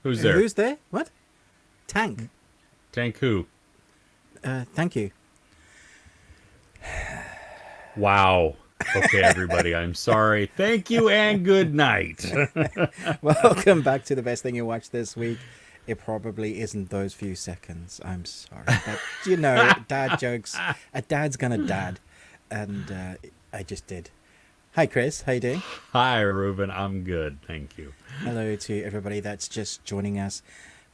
Who's there? Who's there? What? Tank. Tank who? Thank you. Wow. Okay, everybody, I'm sorry. Thank you and good night. Welcome back to the best thing you watched this week. It probably isn't those few seconds. I'm sorry. But, dad jokes. A dad's gonna dad. And I just did. Hi, Chris. How you doing? Hi, Ruben. I'm good. Thank you. Hello to everybody that's just joining us.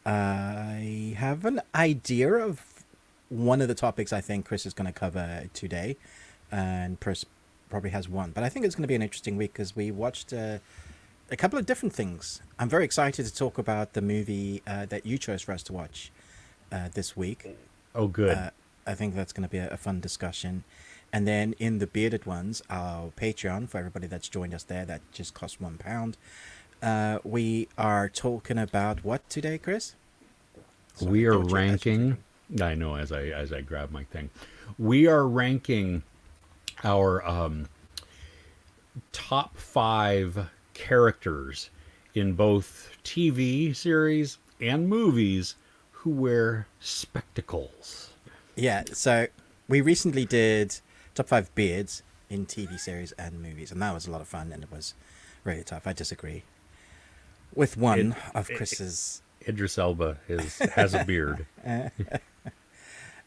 I have an idea of one of the topics I think Chris is going to cover today. And Chris probably has one. But I think it's going to be an interesting week because we watched a couple of different things. I'm very excited to talk about the movie that you chose for us to watch this week. Oh, good. I think that's going to be a fun discussion. And then in the bearded ones, our Patreon, for everybody that's joined us there, that just costs £1. We are talking about what today, Chris? Sorry, we are ranking. I know as I grab my thing, we are ranking our top 5 characters in both TV series and movies who wear spectacles. Yeah, so we recently did top 5 beards in TV series and movies, and that was a lot of fun, and it was really tough. I disagree with one of Chris's. Idris Elba has a beard.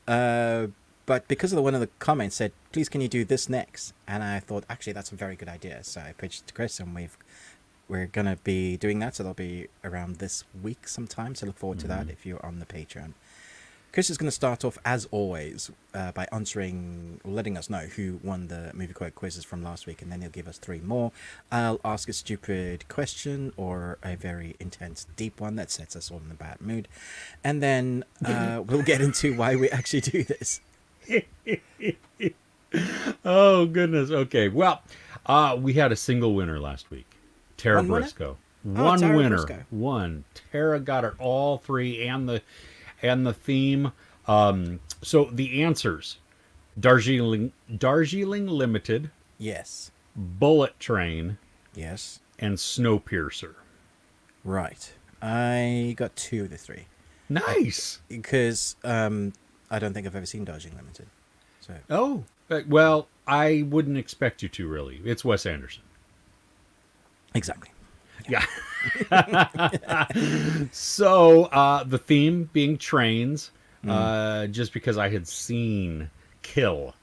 But because of one of the comments said, please can you do this next? And I thought, actually, that's a very good idea. So I pitched it to Chris, and we're going to be doing that. So that'll be around this week sometime. So look forward to that if you're on the Patreon. Chris is going to start off, as always, by letting us know who won the movie quote quizzes from last week, and then he'll give us 3 more. I'll ask a stupid question or a very intense, deep one that sets us all in a bad mood, and then we'll get into why we actually do this. Oh, goodness. Okay, well, we had a single winner last week. Tara Briscoe. One Tara winner. Briscoe. One. Tara got it all 3 and the theme. So the answers: Darjeeling Limited, Yes. Bullet Train, Yes. and Snowpiercer. Right. I got 2 of the 3. Nice. Because I don't think I've ever seen Darjeeling Limited. So. Oh, well, I wouldn't expect you to, really. It's Wes Anderson. Exactly. Yeah. So the theme being trains, just because I had seen Kill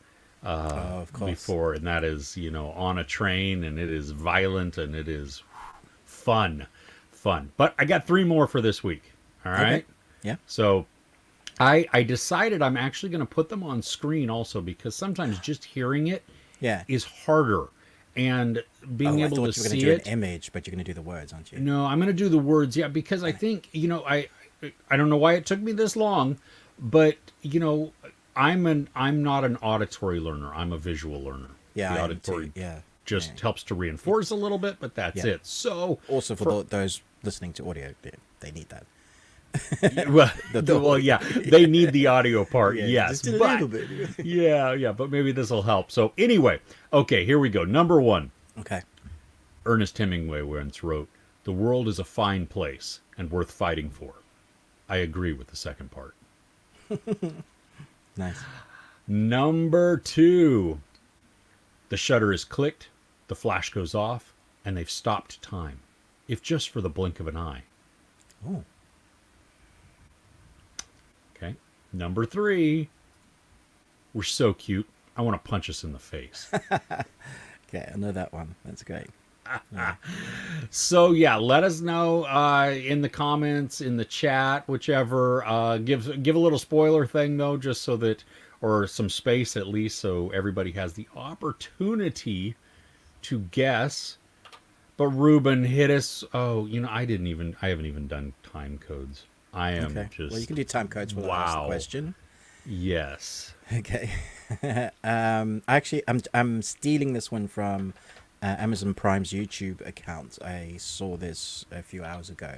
of course. before, and that is, on a train, and it is violent, and it is fun. But I got 3 more for this week. All right. Okay. Yeah. So I decided I'm actually going to put them on screen also, because sometimes just hearing it is harder. And being able to see it. I thought you were going to do an image, but you're going to do the words, aren't you? No, I'm going to do the words, because I think, I don't know why it took me this long, but, I'm not an auditory learner. I'm a visual learner. Yeah, the auditory helps to reinforce a little bit, but that's it. So also for those listening to audio, they need that. They need the audio part, yes. Just a little bit. But maybe this will help. So anyway, okay, here we go. Number 1. Okay. Ernest Hemingway once wrote, "The world is a fine place and worth fighting for." I agree with the second part. Nice. Number 2. The shutter is clicked, the flash goes off, and they've stopped time, if just for the blink of an eye. Oh. Okay. Number 3. We're so cute, I want to punch us in the face. Okay, I know that one. That's great. Yeah. So let us know in the comments, in the chat, whichever. Give a little spoiler thing though, just so that, or some space at least, so everybody has the opportunity to guess. But Ruben, hit us. Oh, I haven't even done time codes. I am just. Well, you can do time codes while I ask the question. Yes. Okay. Actually, I'm stealing this one from Amazon Prime's YouTube account. I saw this a few hours ago.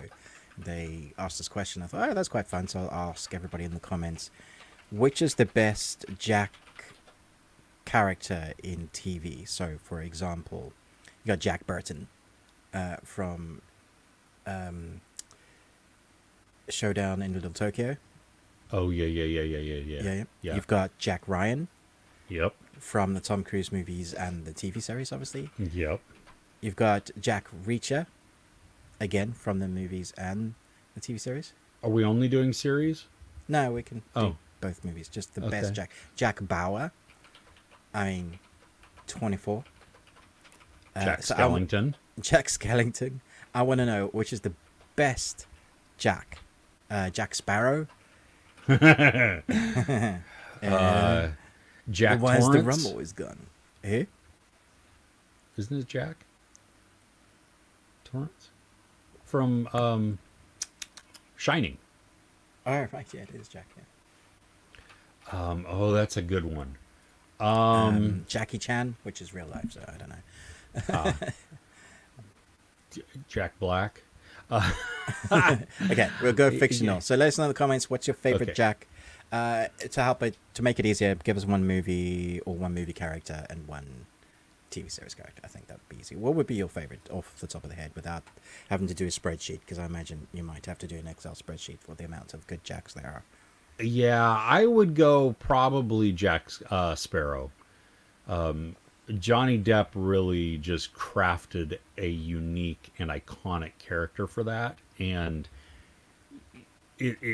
They asked this question. I thought, that's quite fun. So I'll ask everybody in the comments, which is the best Jack character in TV? So, for example, you got Jack Burton from Showdown in Little Tokyo. Oh yeah. Yeah. Yeah. You've got Jack Ryan Yep. from the Tom Cruise movies and the TV series, obviously. Yep. You've got Jack Reacher, again from the movies and the TV series. Are we only doing series? No, we can do Oh, both movies. Just the best okay. Jack. Jack Bauer. I mean, 24. Jack So Skellington. Jack Skellington. I want to know which is the best Jack. Jack Sparrow. uh, Jack Where's the Torrance. rum always gone? Eh? Isn't it Jack Torrance from Shining? Oh, right, yeah, it is Jack. Yeah. Oh, that's a good one. Jackie Chan, which is real life, so I don't know. Jack Black. Okay, we'll go fictional. Yeah. So let us know in the comments what's your favorite Okay. Jack. To make it easier, give us one movie or one movie character and one TV series character. I think that would be easy. What would be your favorite off the top of the head without having to do a spreadsheet? Because I imagine you might have to do an Excel spreadsheet for the amount of good Jacks there are. Yeah, I would go probably Jack Sparrow. Johnny Depp really just crafted a unique and iconic character for that, and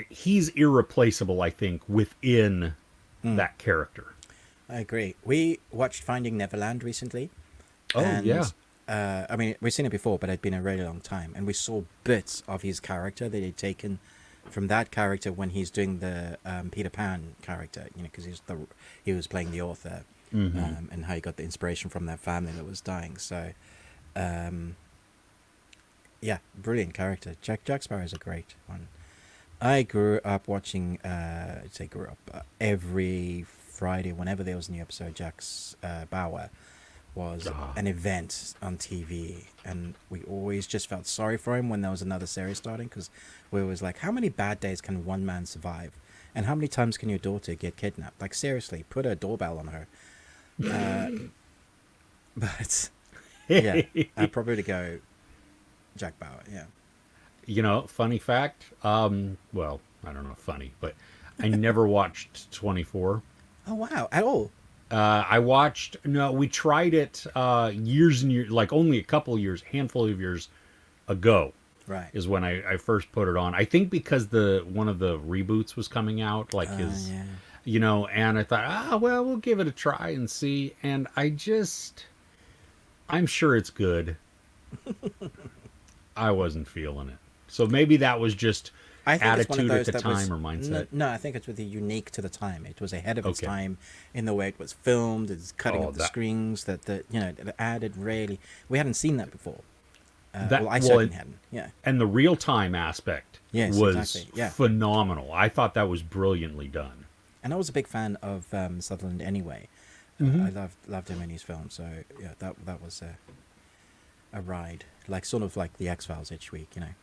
he's irreplaceable, I think, within that character. I agree. We watched Finding Neverland recently. Oh, and, yeah. I mean, we've seen it before, but it'd been a really long time. And we saw bits of his character that he'd taken from that character when he's doing the Peter Pan character, you know, because he was playing the author, and how he got the inspiration from that family that was dying. So, yeah, brilliant character. Jack Sparrow is a great one. I grew up watching, every Friday, whenever there was a new episode, Jack's Bauer was an event on TV, and we always just felt sorry for him when there was another series starting, because we was like, how many bad days can one man survive, and how many times can your daughter get kidnapped? Like, seriously, put a doorbell on her. But yeah, I'd probably go Jack Bauer. Yeah. You know, funny fact. Well, I don't know, funny, but I never watched 24. Oh wow! At all? We tried it years and years, like only a couple of years, handful of years ago. Right. Is when I first put it on. I think because one of the reboots was coming out, like his, Yeah. you know, and I thought, well, we'll give it a try and see. And I'm sure it's good. I wasn't feeling it. So maybe that was just I think it's one of attitude those at the that was, time or mindset. No, I think it's really unique to the time. It was ahead of its Okay. time in the way it was filmed, its cutting Oh, of the that- screens, that added really. We hadn't seen that before. That- Well, I well, certainly hadn't. Yeah. And the real time aspect Yes, was exactly. Yeah. phenomenal. I thought that was brilliantly done. And I was a big fan of Sutherland anyway. Mm-hmm. I loved him in his films. So yeah, that was a ride, like sort of like the X-Files each week, you know.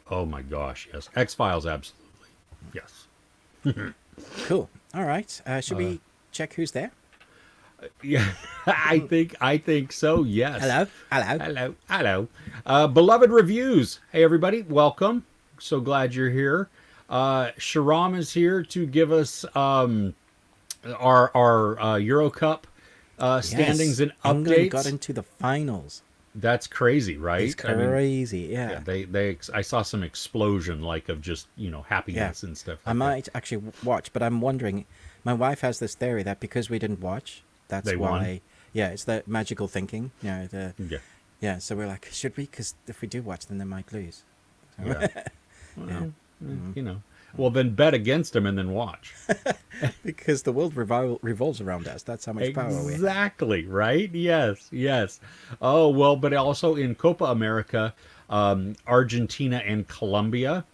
Oh my gosh, yes. X-Files, absolutely. Yes. Cool. All right. Should we check who's there? Yeah, I think so, yes. Hello. Beloved reviews. Hey, everybody, welcome. So glad you're here. Sharam is here to give us our Euro Cup standings and England updates. got into the finals. That's crazy, right? It's crazy. Yeah. I saw some explosion, like, of just, happiness and stuff. I might actually watch, but I'm wondering. My wife has this theory that because we didn't watch, that's They why. won? Yeah, it's the magical thinking. Yeah. Yeah. So we're like, should we? Because if we do watch, then they might lose. So, Yeah. yeah. Well, well, then bet against them and then watch. Because the world revolves around us. That's how much power we have. Exactly, right? Yes. Oh, well, but also in Copa America, Argentina and Colombia.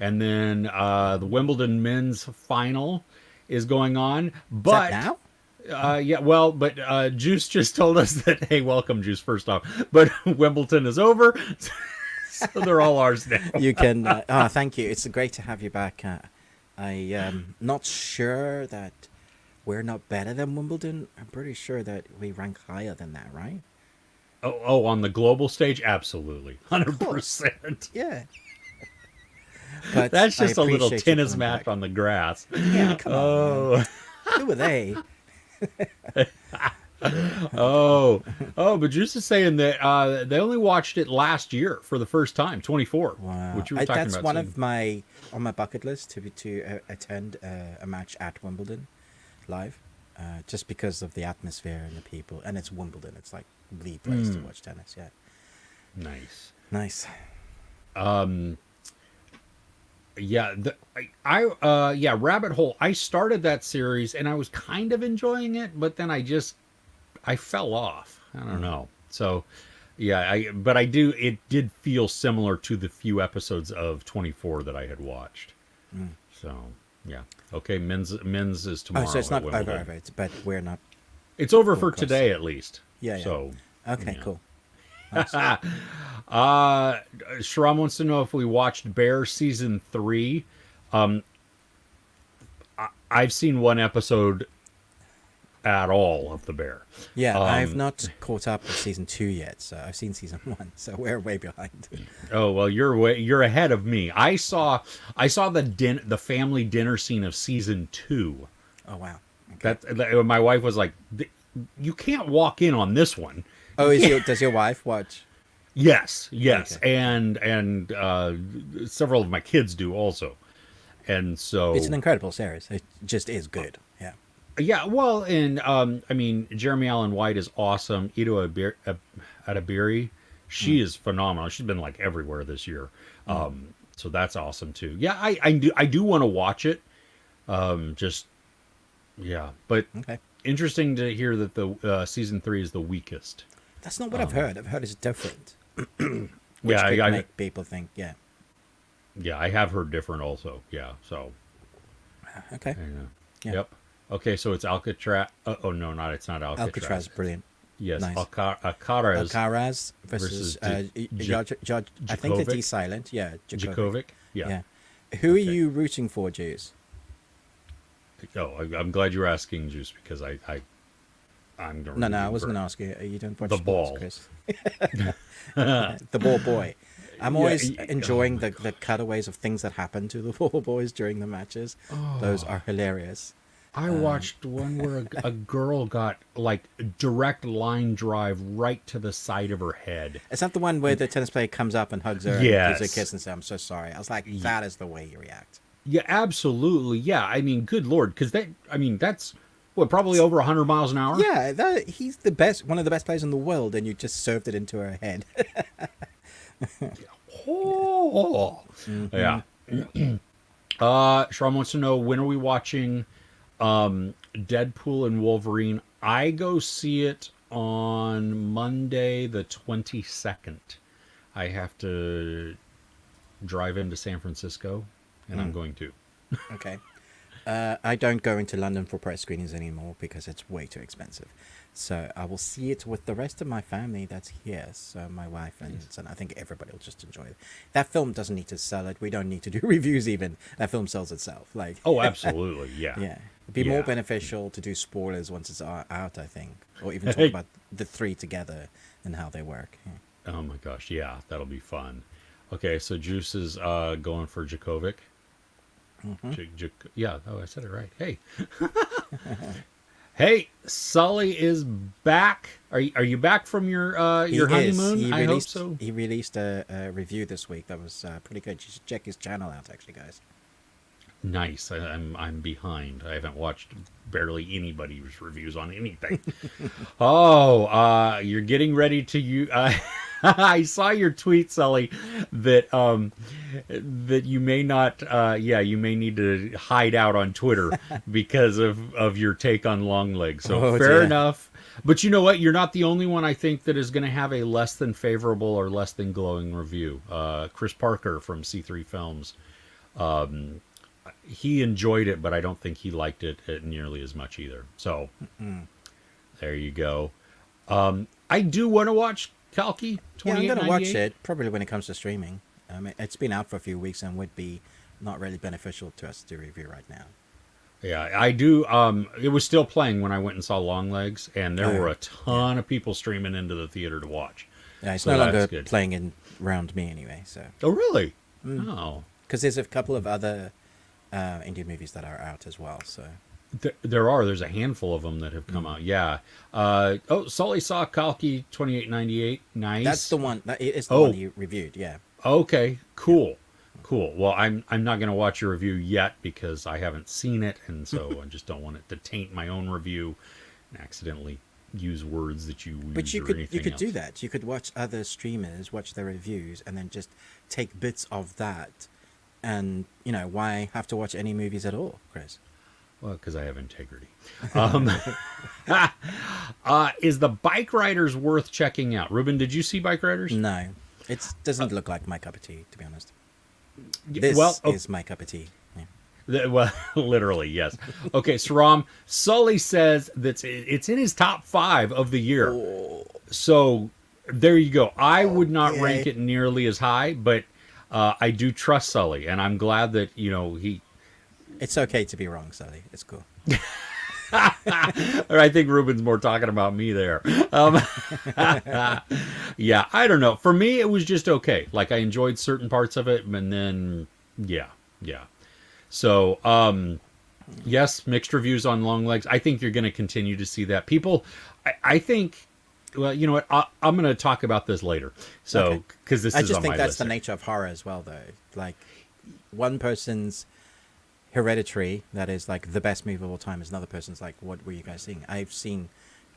And then the Wimbledon men's final is going on. But Is that now? yeah, well, but Juice just told us that, hey, welcome, Juice, first off. But Wimbledon is over. So they're all ours now. You can. Thank you. It's great to have you back. I am not sure that we're not better than Wimbledon. I'm pretty sure that we rank higher than that, right? Oh, on the global stage? Absolutely. 100%. Yeah. But That's I just a little appreciate you tennis coming match back. on the grass. Yeah, come on, man. Oh, Who are they? oh, but Juice is saying that they only watched it last year for the first time, 24, Wow, which you were talking that's about. one Seeing. of my on my bucket list to attend a match at Wimbledon live, just because of the atmosphere and the people, and it's Wimbledon. It's like the place to watch tennis. Yeah, Nice. nice. Yeah, yeah, Rabbit Hole. I started that series and I was kind of enjoying it, but then I fell off. I don't know. So, yeah, but I do. It did feel similar to the few episodes of 24 that I had watched. So, yeah. Okay, men's is Oh, tomorrow so it's at not Wimbledon. over, but we're not It's over for broadcast. today at least. Yeah, yeah. So, Okay, yeah. cool. Nice. Shram wants to know if we watched Bear season 3. I've seen one episode at all of the Bear. Yeah, I've not caught up with season 2 yet, so I've seen season 1, so we're way behind. Oh well, you're ahead of me. I saw the family dinner scene of season 2. Oh wow. Okay. That my wife was like, "You can't walk in on this one." Oh, does your wife watch? Yes, Okay. and several of my kids do also, and so It's an incredible series. It just is good. Yeah. yeah. Well, and I mean, Jeremy Allen White is awesome. Ito Adabiri, she is phenomenal. She's been like everywhere this year, so that's awesome too. Yeah, I do want to watch it. Just yeah, but Okay. interesting to hear that the season 3 is the weakest. That's not what I've heard. I've heard it's different, which Yeah, could make people think, yeah. yeah, I have heard different also. Yeah, so Okay. Yeah. yep. Okay, so it's Alcatraz. Oh no, it's not Alcatraz. Alcatraz, brilliant. Yes, Nice. Alcaraz Alcaraz versus Judge. I think the D silent. Yeah, Djokovic. Yeah. Yeah. Who are Okay. you rooting for, Jews? Oh, I'm glad you're asking, Juice, because I'm going. No, I wasn't going to ask you. You don't watch The sports, ball. Chris. The ball boy. I'm always enjoying oh my the cutaways of things that happen to the ball boys during the matches. Those are hilarious. I watched one where a girl got like direct line drive right to the side of her head. Is that the one where the tennis player comes up and hugs her and Yes. gives her a kiss and says, "I'm so sorry"? I was like, that is the way you react. Yeah, absolutely. Yeah, I mean, good lord, because that's what, probably over 100 miles an hour. Yeah, he's the best, one of the best players in the world, and you just served it into her head. Oh, yeah. Shram wants to know, when are we watching Deadpool and Wolverine? I go see it on Monday the 22nd. I have to drive into San Francisco, and I'm going to. Okay. I don't go into London for press screenings anymore because it's way too expensive. So I will see it with the rest of my family that's here. So my wife and son, I think everybody will just enjoy it. That film doesn't need to sell it. We don't need to do reviews even. That film sells itself. Like, Oh, absolutely. Yeah. yeah. It'd be more beneficial to do spoilers once it's out, I think. Or even talk about the three together and how they work. Yeah. Oh my gosh. Yeah, that'll be fun. Okay, so Juice is going for Djokovic. Yeah, oh, I said it right. Hey. Hey, Sully is back. Are you back from your honeymoon? I hope so. He released a review this week that was pretty good. You should check his channel out, actually, guys. Nice. I'm behind. I haven't watched barely anybody's reviews on anything. Oh, you're getting ready to I saw your tweet, Sully, that that you may not. You may need to hide out on Twitter because of your take on Longlegs. So fair enough. But you know what? You're not the only one, I think, that is going to have a less than favorable or less than glowing review. Chris Parker from C3 Films. He enjoyed it, but I don't think he liked it nearly as much either. So there you go. I do want to watch Kalki 2898. Yeah, I'm going to watch it, probably when it comes to streaming. It's been out for a few weeks and would be not really beneficial to us to review right now. Yeah, I do. It was still playing when I went and saw Longlegs, and there were a ton of people streaming into the theater to watch. Yeah, it's So no that's longer good. playing in around me anyway. So Oh, really? Oh, Because there's a couple of other Indian movies that are out as well. So There's a handful of them that have come out. Yeah. Sully saw Kalki 2898. Nice. that's the one. That is the Oh. one you reviewed. Yeah. Okay, cool. Cool. Well, I'm not going to watch your review yet because I haven't seen it, and so I just don't want it to taint my own review and accidentally use words that you use But you or could anything else. do that. You could watch other streamers, watch their reviews, and then just take bits of that. And why have to watch any movies at all, Chris? Well, because I have integrity. Is the Bike Riders worth checking out? Ruben, did you see Bike Riders? No, it doesn't look like my cup of tea, to be honest. This is my cup of tea. Yeah. Well, literally, yes. Okay, Saram, Sully says that it's in his top 5 of the year. Oh. So there you go. I would not Okay. rank it nearly as high, but I do trust Sully, and I'm glad that he. It's okay to be wrong, Sally. It's cool. Or I think Ruben's more talking about me there. Yeah, I don't know. For me, it was just okay. Like I enjoyed certain parts of it, and then yeah. So yes, mixed reviews on Longlegs. I think you're going to continue to see that. People, I think. Well, you know what? I'm going to talk about this later. So because this I is just on think my that's list the here. nature of horror as well, though. Like one person's Hereditary, that is like the best movie of all time, is another person's like, what were you guys seeing? I've seen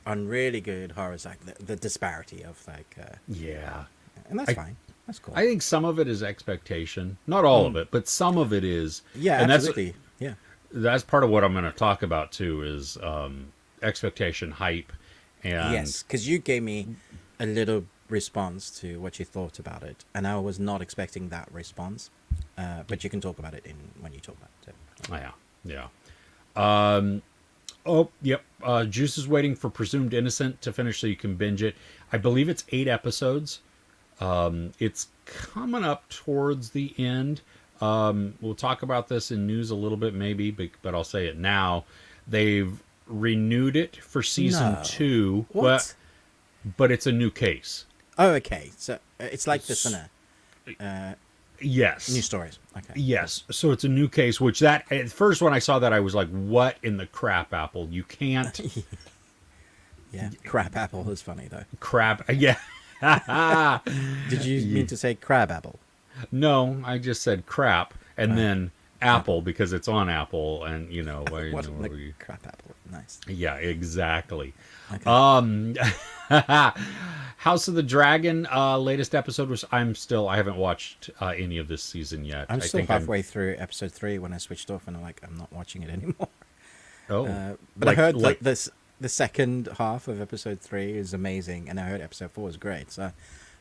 on really good horrors like the disparity of like, Yeah. and that's fine. That's cool. I think some of it is expectation. Not all of it, but some of it is. Yeah, and absolutely. Yeah. That's part of what I'm going to talk about too is expectation, hype, and Yes, because you gave me a little response to what you thought about it, and I was not expecting that response. But you can talk about it when you talk about it. yeah. Yep. Juice is waiting for Presumed Innocent to finish so you can binge it. I believe it's 8 episodes. It's coming up towards the end. We'll talk about this in news a little bit maybe, but I'll say it now. They've renewed it for season No. 2. What? But it's a new case. Oh, okay. So it's like The Sinner. Yes. New stories. Okay. Yes. So it's a new case, which that at first when I saw that I was like, what in the crap apple? You can't Yeah. Crab apple is funny though. crap. Yeah. Did you mean to say crab apple? No, I just said crap and then apple because it's on Apple and What the crab apple? Nice. yeah, exactly. Okay. House of the Dragon latest episode was I haven't watched any of this season yet. I'm I still think halfway through episode 3 when I switched off, and I'm not watching it anymore. But Like- I heard like- the second half of episode 3 is amazing, and I heard episode 4 is great. So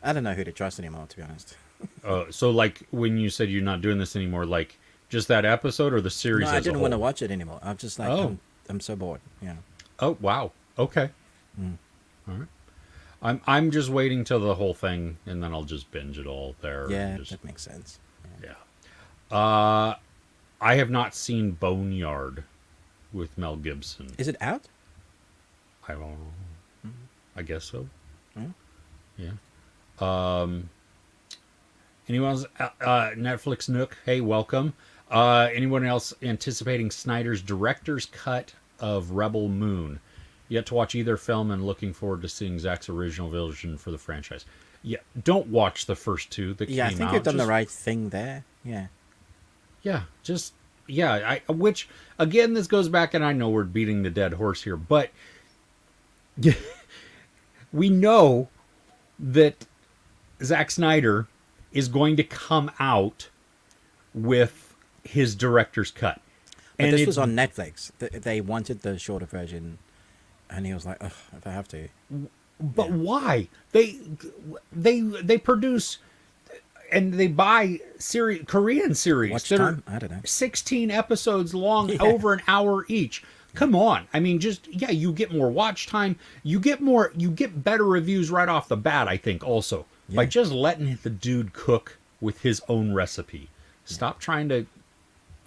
I don't know who to trust anymore, to be honest. so like when you said you're not doing this anymore, like just that episode or the series? No, as I a didn't want to whole? watch it anymore. I'm just like, Oh. I'm so bored. Yeah. Oh wow. Okay. All right. I'm just waiting till the whole thing, and then I'll just binge it all there. Yeah, and just, that makes sense. Yeah. yeah. I have not seen Boneyard with Mel Gibson. Is it out? I don't know. I guess so. Mm. Yeah. Anyone else? Netflix Nook. Hey, welcome. Anyone else anticipating Snyder's director's cut of Rebel Moon? Yet to watch either film and looking forward to seeing Zach's original vision for the franchise. Yeah, don't watch the first 2 that Yeah, I came think out. you've done the Just- right thing there. Yeah. Yeah, just yeah. Which again, this goes back, and I know we're beating the dead horse here, but we know that Zack Snyder is going to come out with his director's cut, But and this it's- was on Netflix. They wanted the shorter version, and he was like, ugh, if I have to. But why? They produce and they buy Korean series Watch that time? are I don't know. 16 episodes long, Yeah. over an hour each. Come on. I mean, just you get more watch time. You get better reviews right off the bat, I think, also. By Yeah. just letting the dude cook with his own recipe. Stop trying to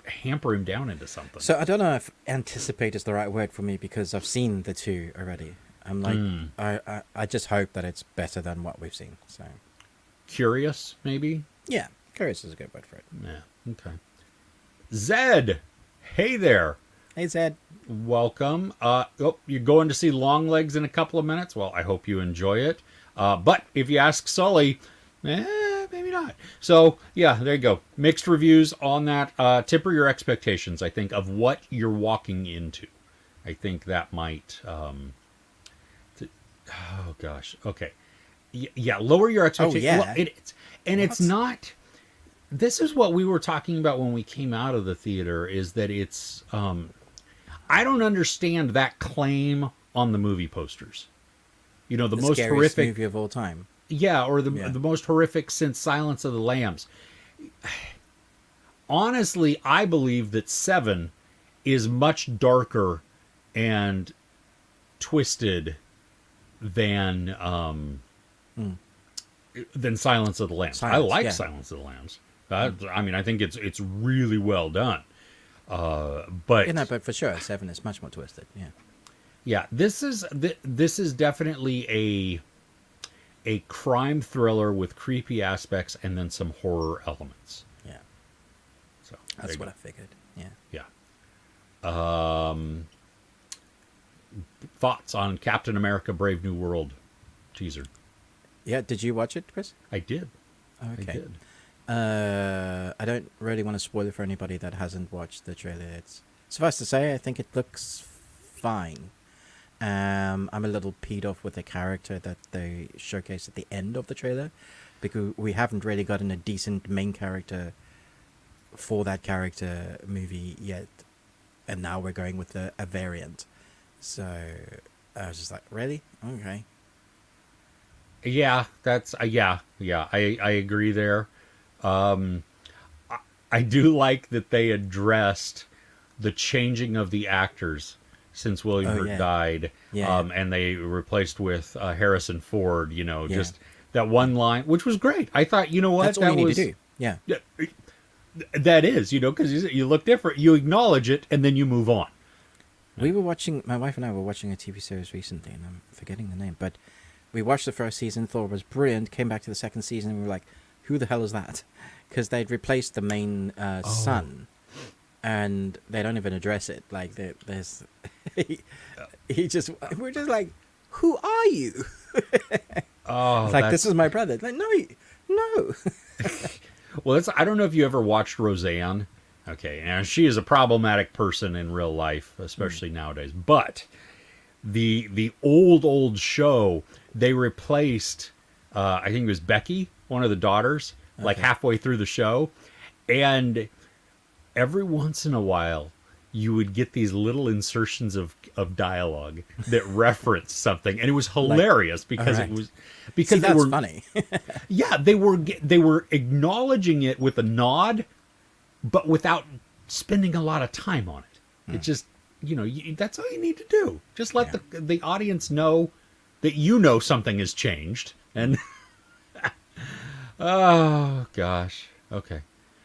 hamper him down into something. So I don't know if anticipate is the right word for me because I've seen the 2 already. I'm like, I just hope that it's better than what we've seen. So Curious, maybe? yeah, Curious is a good word for it. Yeah. Okay. Zed, hey there. Hey, Zed. Welcome. You're going to see Longlegs in a couple of minutes. Well, I hope you enjoy it. But if you ask Sully, maybe not. So yeah, there you go. Mixed reviews on that. Temper your expectations, I think, of what you're walking into. I think that might. Oh gosh. Okay. Yeah. Lower your expectations. yeah. Well, it's not. This is what we were talking about when we came out of the theater. Is that it's. I don't understand that claim on the movie posters. You know, the most scariest horrific movie of all time. Yeah, or the Yeah. the most horrific since Silence of the Lambs. Honestly, I believe that 7 is much darker and twisted than Silence of the Lambs. I like Silence of the Lambs. I mean, I think it's really well done. But But for sure, 7 is much more twisted. Yeah. yeah, this is definitely a crime thriller with creepy aspects and then some horror elements. Yeah. So That's what I figured. Yeah. Yeah. Thoughts on Captain America: Brave New World teaser? Yeah. Did you watch it, Chris? I did. Okay. I did. I don't really want to spoil it for anybody that hasn't watched the trailer. It's suffice to say, I think it looks fine. I'm a little peed off with the character that they showcased at the end of the trailer, because we haven't really gotten a decent main character for that character movie yet, and now we're going with a variant. So I was just like, really? Okay. Yeah, that's yeah. I agree there. I do like that they addressed the changing of the actors since William Hurt died, and they replaced with Harrison Ford. You know, just that one line, which was great. I thought, you know what, that's all you need to do. Yeah, that is, you know, because you look different, you acknowledge it, and then you move on. We were watching. My wife and I were watching a TV series recently, and I'm forgetting the name, but we watched the first season, thought it was brilliant. Came back to the second season, and we were like, "Who the hell is that?" Because they'd replaced the main son, and they don't even address it. Like there's, he just, we're just like, "Who are you?" Oh, it's like, this is my brother. Like, no. Well, I don't know if you ever watched Roseanne. Okay, and she is a problematic person in real life, especially nowadays. But the old show, they replaced, I think it was Becky, one of the daughters, like halfway through the show, and every once in a while you would get these little insertions of dialogue that referenced something, and it was hilarious because it was because See, that's funny. yeah, they were acknowledging it with a nod, but without spending a lot of time on it. It just, you know, that's all you need to do. Just let the audience know that you know something has changed. And oh gosh, okay.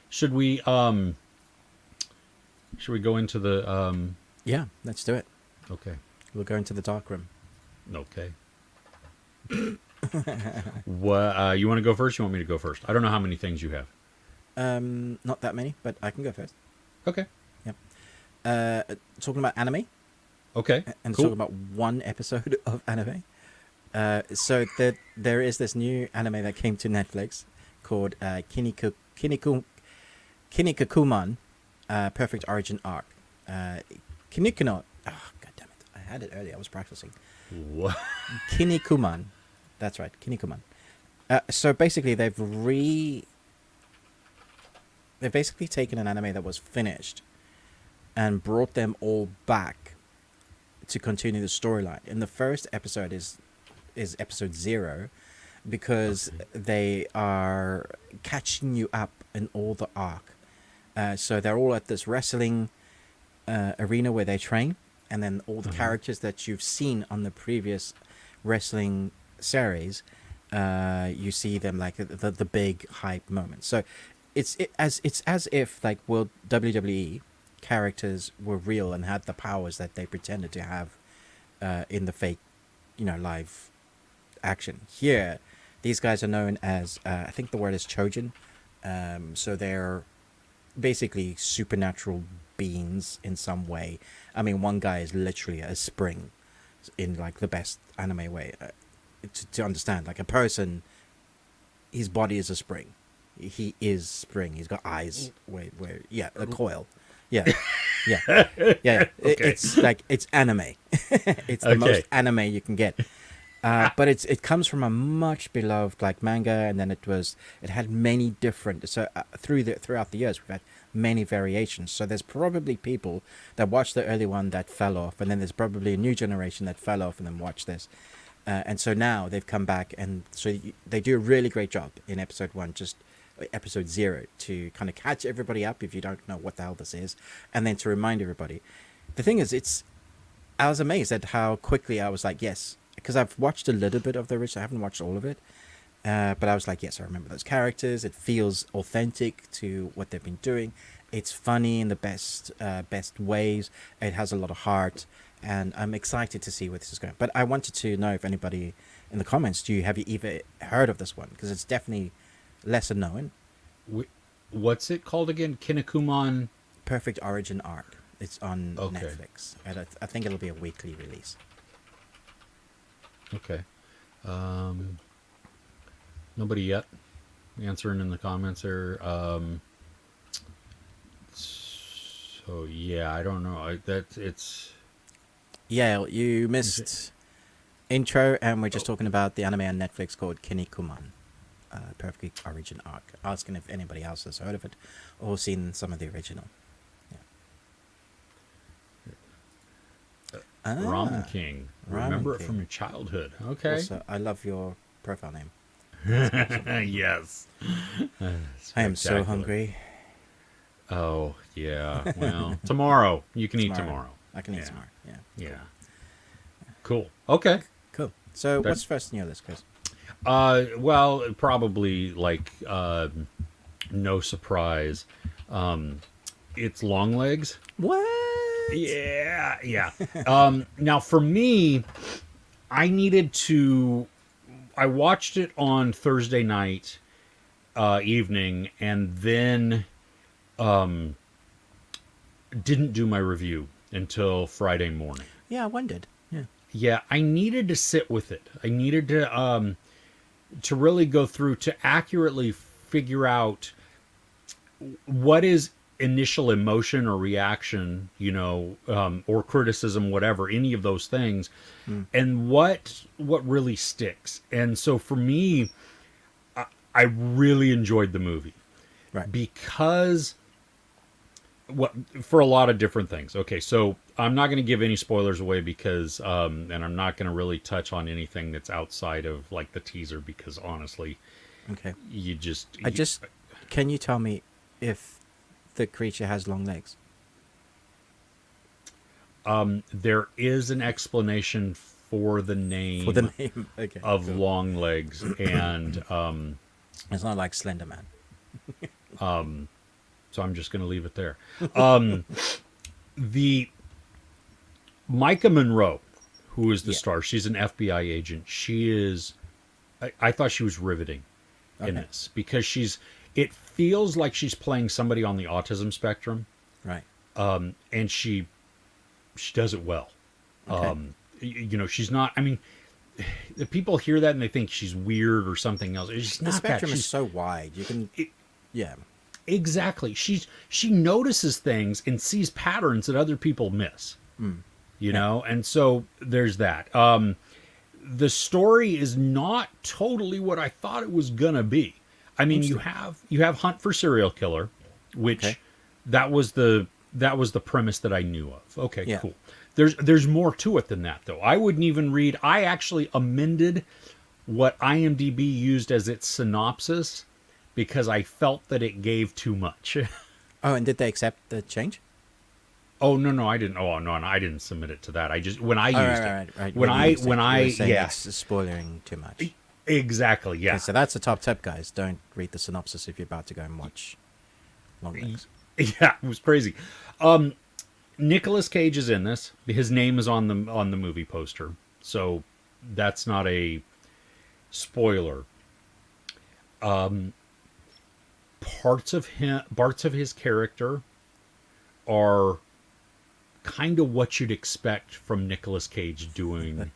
Should we go into the Yeah, let's do it. Okay. We'll go into the dark room. Okay. What you want to go first? You want me to go first? I don't know how many things you have. Not that many, but I can go first. Okay. Yeah. Talking about anime. Okay. And cool. talking about one episode of anime. So there is this new anime that came to Netflix called Kinnikuman, Perfect Origin Arc. Kinnikuman. Oh, God damn it! I had it earlier. I was practicing. What? Kinnikuman. That's right, Kinnikuman. So basically, they've basically taken an anime that was finished and brought them all back to continue the storyline. And the first episode is episode 0, because they are catching you up in all the arc. So they're all at this wrestling arena where they train, and then all the characters that you've seen on the previous wrestling series, you see them like the big hype moments. So it's as if like World WWE characters were real and had the powers that they pretended to have in the fake, live action. Here, these guys are known as I think the word is Chojin, So they're basically supernatural beings in some way. I mean, one guy is literally a spring in like the best anime way to understand. Like a person, his body is a spring. He is spring. He's got eyes. Where yeah, a coil. Yeah, yeah, yeah. Okay. It's like it's anime. It's the most Okay. anime you can get. But it comes from a much beloved like manga, and then it had many different throughout the years we've had many variations. So there's probably people that watched the early one that fell off, and then there's probably a new generation that fell off and then watched this, and so now they've come back, and so they do a really great job in episode 1, just episode 0, to kind of catch everybody up if you don't know what the hell this is, and then to remind everybody. The thing is, I was amazed at how quickly I was like, yes, because I've watched a little bit of the original. I haven't watched all of it, but I was like, yes, I remember those characters. It feels authentic to what they've been doing. It's funny in the best ways. It has a lot of heart, and I'm excited to see where this is going. But I wanted to know if anybody in the comments, have you even heard of this one? Because it's definitely lesser known. What's it called again? Kinnikuman. Perfect Origin Arc. It's on Okay. Netflix, and I think it'll be a weekly release. Okay. Nobody yet answering in the comments there. So yeah, I don't know. It's Yeah, you missed intro, and we're just talking about the anime on Netflix called Kinnikuman, Perfect Origin Arc. Asking if anybody else has heard of it or seen some of the original. Yeah. Ramen King. Ramen Remember it King. from your childhood. Okay. Also, I love your profile name. Yes. I am so Spectacular. hungry. Oh yeah. Well, tomorrow you can eat tomorrow. I can eat Yeah. tomorrow. Yeah. Yeah. Cool. Okay. Cool. So, That's- what's first on your list, Chris? Well, probably like no surprise. It's Longlegs. What? Yeah, yeah. Now for me, I watched it on Thursday night evening, and then didn't do my review until Friday morning. Yeah, I wondered. Yeah. Yeah, I needed to sit with it. I needed to really go through to accurately figure out what is initial emotion or reaction, or criticism, whatever, any of those things, and what really sticks. And so for me, I really enjoyed the movie, Right. because for a lot of different things. Okay, so I'm not going to give any spoilers away because and I'm not going to really touch on anything that's outside of like the teaser, because honestly, Okay. Can you tell me if the creature has long legs? There is an explanation for the name For the name. Okay. of cool. Longlegs, and It's not like Slender Man. so I'm just going to leave it there. The Maika Monroe, who is the Yeah. star, she's an FBI agent. She is, I thought she was riveting in Okay. this, because it feels like she's playing somebody on the autism spectrum, Right. and she does it well. Okay. She's not, I mean, the people hear that and they think she's weird or something else. She's The not that. spectrum She's is so wide. You can. Yeah. exactly. She notices things and sees patterns that other people miss. And so there's that. The story is not totally what I thought it was gonna be. I mean, you have Hunt for Serial Killer, which Okay. that was the premise that I knew of. Okay, Yeah. cool. There's more to it than that, though. I wouldn't even read. I actually amended what IMDb used as its synopsis because I felt that it gave too much. Oh, and did they accept the change? Oh no, I didn't. Oh no, I didn't submit it to that. I just when I Oh, used right. it. When I you were saying yes, it's spoiling too much. exactly, yeah. Okay, so that's a top tip, guys. Don't read the synopsis if you're about to go and watch Longlegs. Yeah, it was crazy. Nicolas Cage is in this. His name is on the movie poster, so that's not a spoiler. parts of his character are kind of what you'd expect from Nicolas Cage doing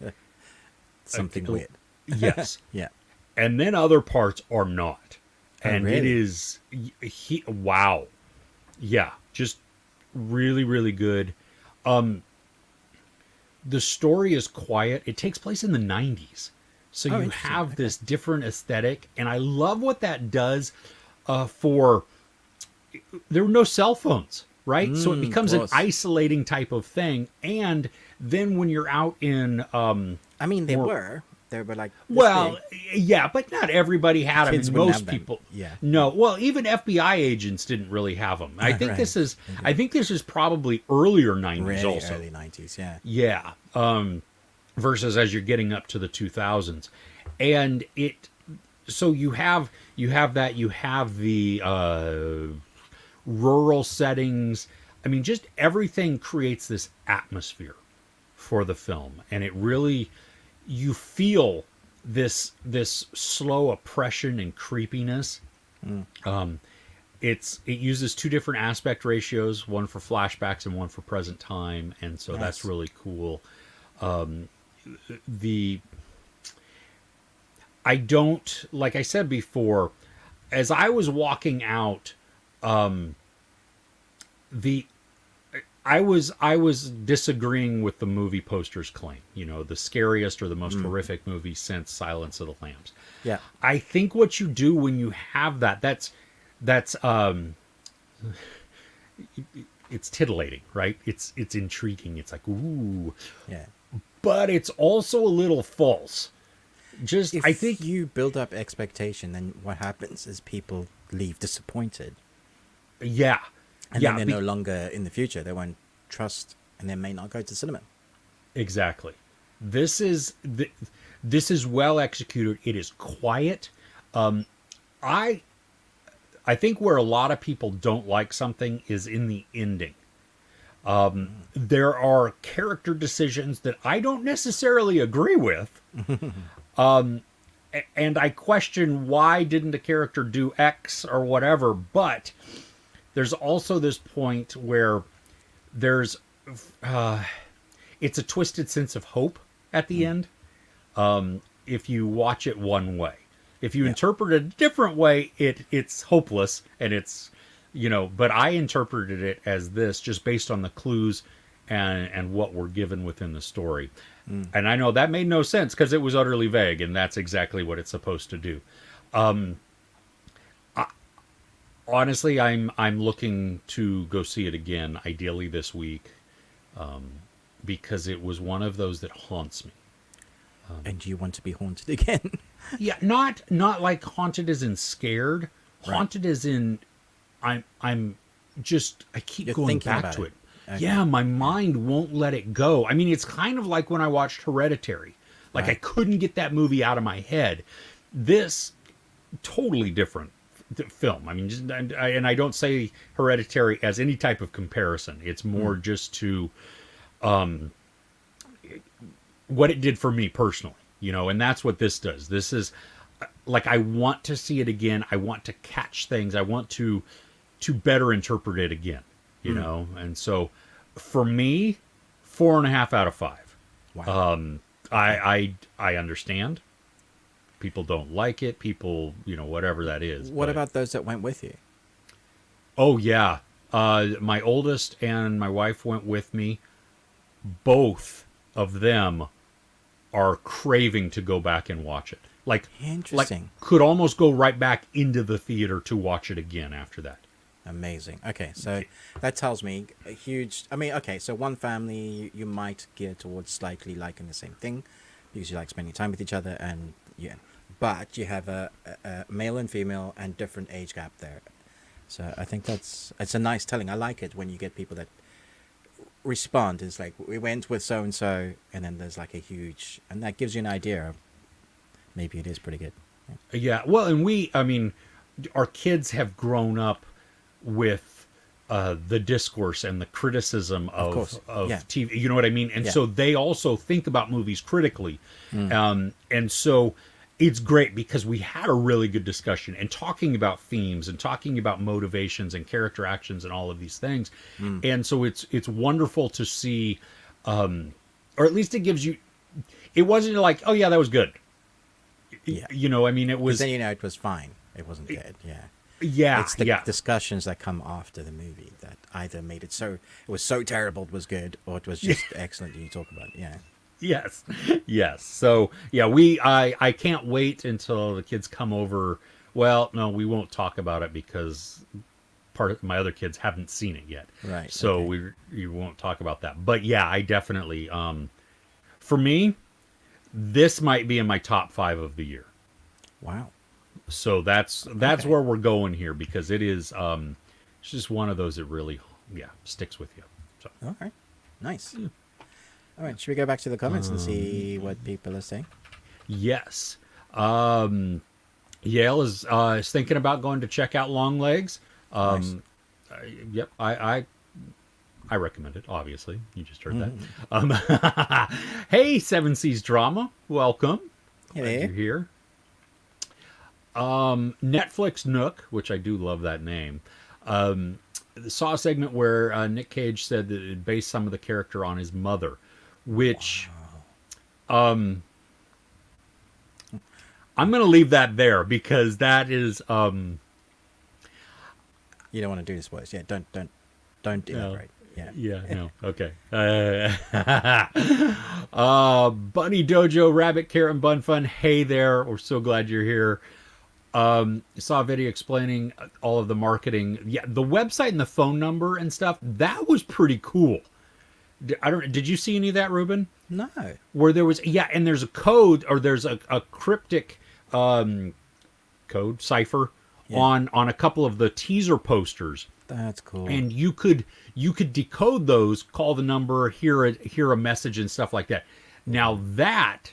Something weird. yes. Yeah. And then other parts are not. Oh, And really? it is wow. Yeah, just really really good. The story is quiet. It takes place in the 90s. So Oh, you interesting. have Okay. this different aesthetic and I love what that does for there were no cell phones, right? So it Of becomes an course. isolating type of thing. And then when you're out in, I mean, they more, were. They were like this well, big. yeah, but not everybody had them. Kids And wouldn't most have them. people, Yeah. no. Well, even FBI agents didn't really have them. I think Right. I think this is probably earlier '90s Really also. early 90s, yeah. Yeah. Versus as you're getting up to the 2000s, and so you have that you have the rural settings. I mean, just everything creates this atmosphere for the film, and it really you feel this slow oppression and creepiness. It uses two different aspect ratios, one for flashbacks and one for present time, and so that's Nice. really cool. The I don't like I said before, as I was walking out, the I was disagreeing with the movie poster's claim. You know, the scariest or the most horrific movie since Silence of the Lambs. Yeah. I think what you do when you have that's it's titillating, right? It's intriguing. It's like ooh, Yeah. but it's also a little false. Just If I think you build up expectation, then what happens is people leave disappointed. yeah. And yeah, then they're no longer in the future. They won't trust and they may not go to cinema. exactly. This is well executed. It is quiet. I think where a lot of people don't like something is in the ending. There are character decisions that I don't necessarily agree with. And I question why didn't the character do X or whatever, but there's also this point where there's it's a twisted sense of hope at the end if you watch it one way. If you interpret it a different way, it's hopeless and it's but I interpreted it as this just based on the clues and what we're given within the story. And I know that made no sense because it was utterly vague, and that's exactly what it's supposed to do. Honestly, I'm looking to go see it again, ideally this week, because it was one of those that haunts me. And you want to be haunted again. Yeah, not like haunted as in scared, Right. haunted as in I'm just I keep You're going thinking back about to it. it. Okay. Yeah, my mind won't let it go. I mean, it's kind of like when I watched Hereditary. Like I Right. couldn't get that movie out of my head. This totally different film. I mean, and I don't say Hereditary as any type of comparison. It's more just to what it did for me personally, and that's what this does. This is like I want to see it again. I want to catch things. I want to better interpret it again, And so, for me, 4.5 out of 5. Wow. I understand. People don't like it. People, whatever that is. What but- about those that went with you? Oh yeah, my oldest and my wife went with me. Both of them are craving to go back and watch it. Like Interesting. could almost go right back into the theater to watch it again after that. Amazing. Okay, so that tells me a huge. I mean, okay, so one family you might gear towards slightly liking the same thing because you like spending time with each other, and yeah, but you have a male and female and different age gap there. So I think it's a nice telling. I like it when you get people that respond. It's like we went with so and so, and then there's like a huge, and that gives you an idea of maybe it is pretty good. Yeah, well, and I mean, our kids have grown up with the discourse and the criticism course, of yeah. TV. You know what I mean? And Yeah. so they also think about movies critically. And so it's great because we had a really good discussion and talking about themes and talking about motivations and character actions and all of these things. Mm. And so it's wonderful to see, or at least it gives you. It wasn't like, oh yeah, that was good. Yeah. You know, I mean, it Because was. then you know it was fine. It wasn't good. Yeah. Yeah, It's the yeah. discussions that come after the movie that either made it so it was so terrible it was good, or it was just excellent. You talk about, yeah. Yes, yes. So yeah, I can't wait until the kids come over. Well, no, we won't talk about it because part of my other kids haven't seen it yet. Right. So Okay. we won't talk about that. But yeah, I definitely for me, this might be in my top 5 of the year. Wow. So that's Okay. where we're going here because it is it's just one of those that really sticks with you. So All right. Nice. All right. Should we go back to the comments and see what people are saying? yes. Yale is thinking about going to check out Longlegs. Nice. Yep, I recommend it. Obviously, you just heard that. Mhm. Hey, Seven Seas Drama, welcome. Hey Glad there. you're here. Netflix Nook, which I do love that name, saw a segment where Nick Cage said that it based some of the character on his mother, which I'm going to leave that there because that is You don't want to do this, boys. Yeah. Don't no. elaborate. Yeah. Yeah, no. Okay. Bunny Dojo, Rabbit Carrot and Bun Fun. Hey there. We're so glad you're here. Saw a video explaining all of the marketing. Yeah, the website and the phone number and stuff. That was pretty cool. I don't. Did you see any of that, Ruben? No. Where there was and there's a code or there's a cryptic code cipher Yeah. on a couple of the teaser posters, That's cool. and you could decode those, call the number, hear a message and stuff like that. Now that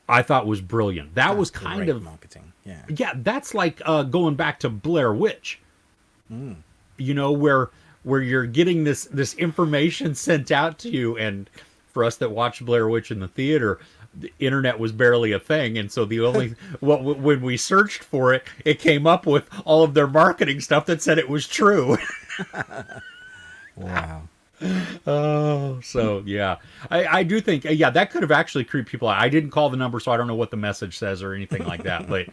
I thought was brilliant. That was kind great of marketing. Yeah. that's like going back to Blair Witch. Mm. You know, where you're getting this information sent out to you, and for us that watched Blair Witch in the theater, the internet was barely a thing, and so the only when we searched for it, it came up with all of their marketing stuff that said it was true. Wow. Oh, so yeah, I do think that could have actually creeped people out. I didn't call the number, so I don't know what the message says or anything like that. But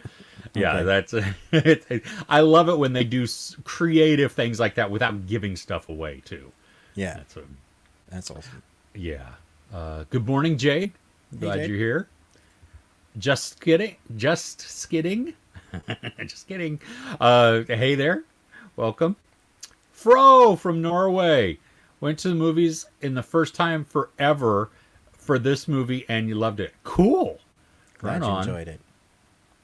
yeah, Okay. that's I love it when they do creative things like that without giving stuff away too. Yeah. That's a, That's awesome. yeah. Good morning, Jade. Glad Jade. you're here. Just kidding. Just kidding. Just kidding. Hey there. Welcome. Fro from Norway. Went to the movies in the first time forever for this movie, and you loved it. Cool. Glad Right you on. enjoyed it.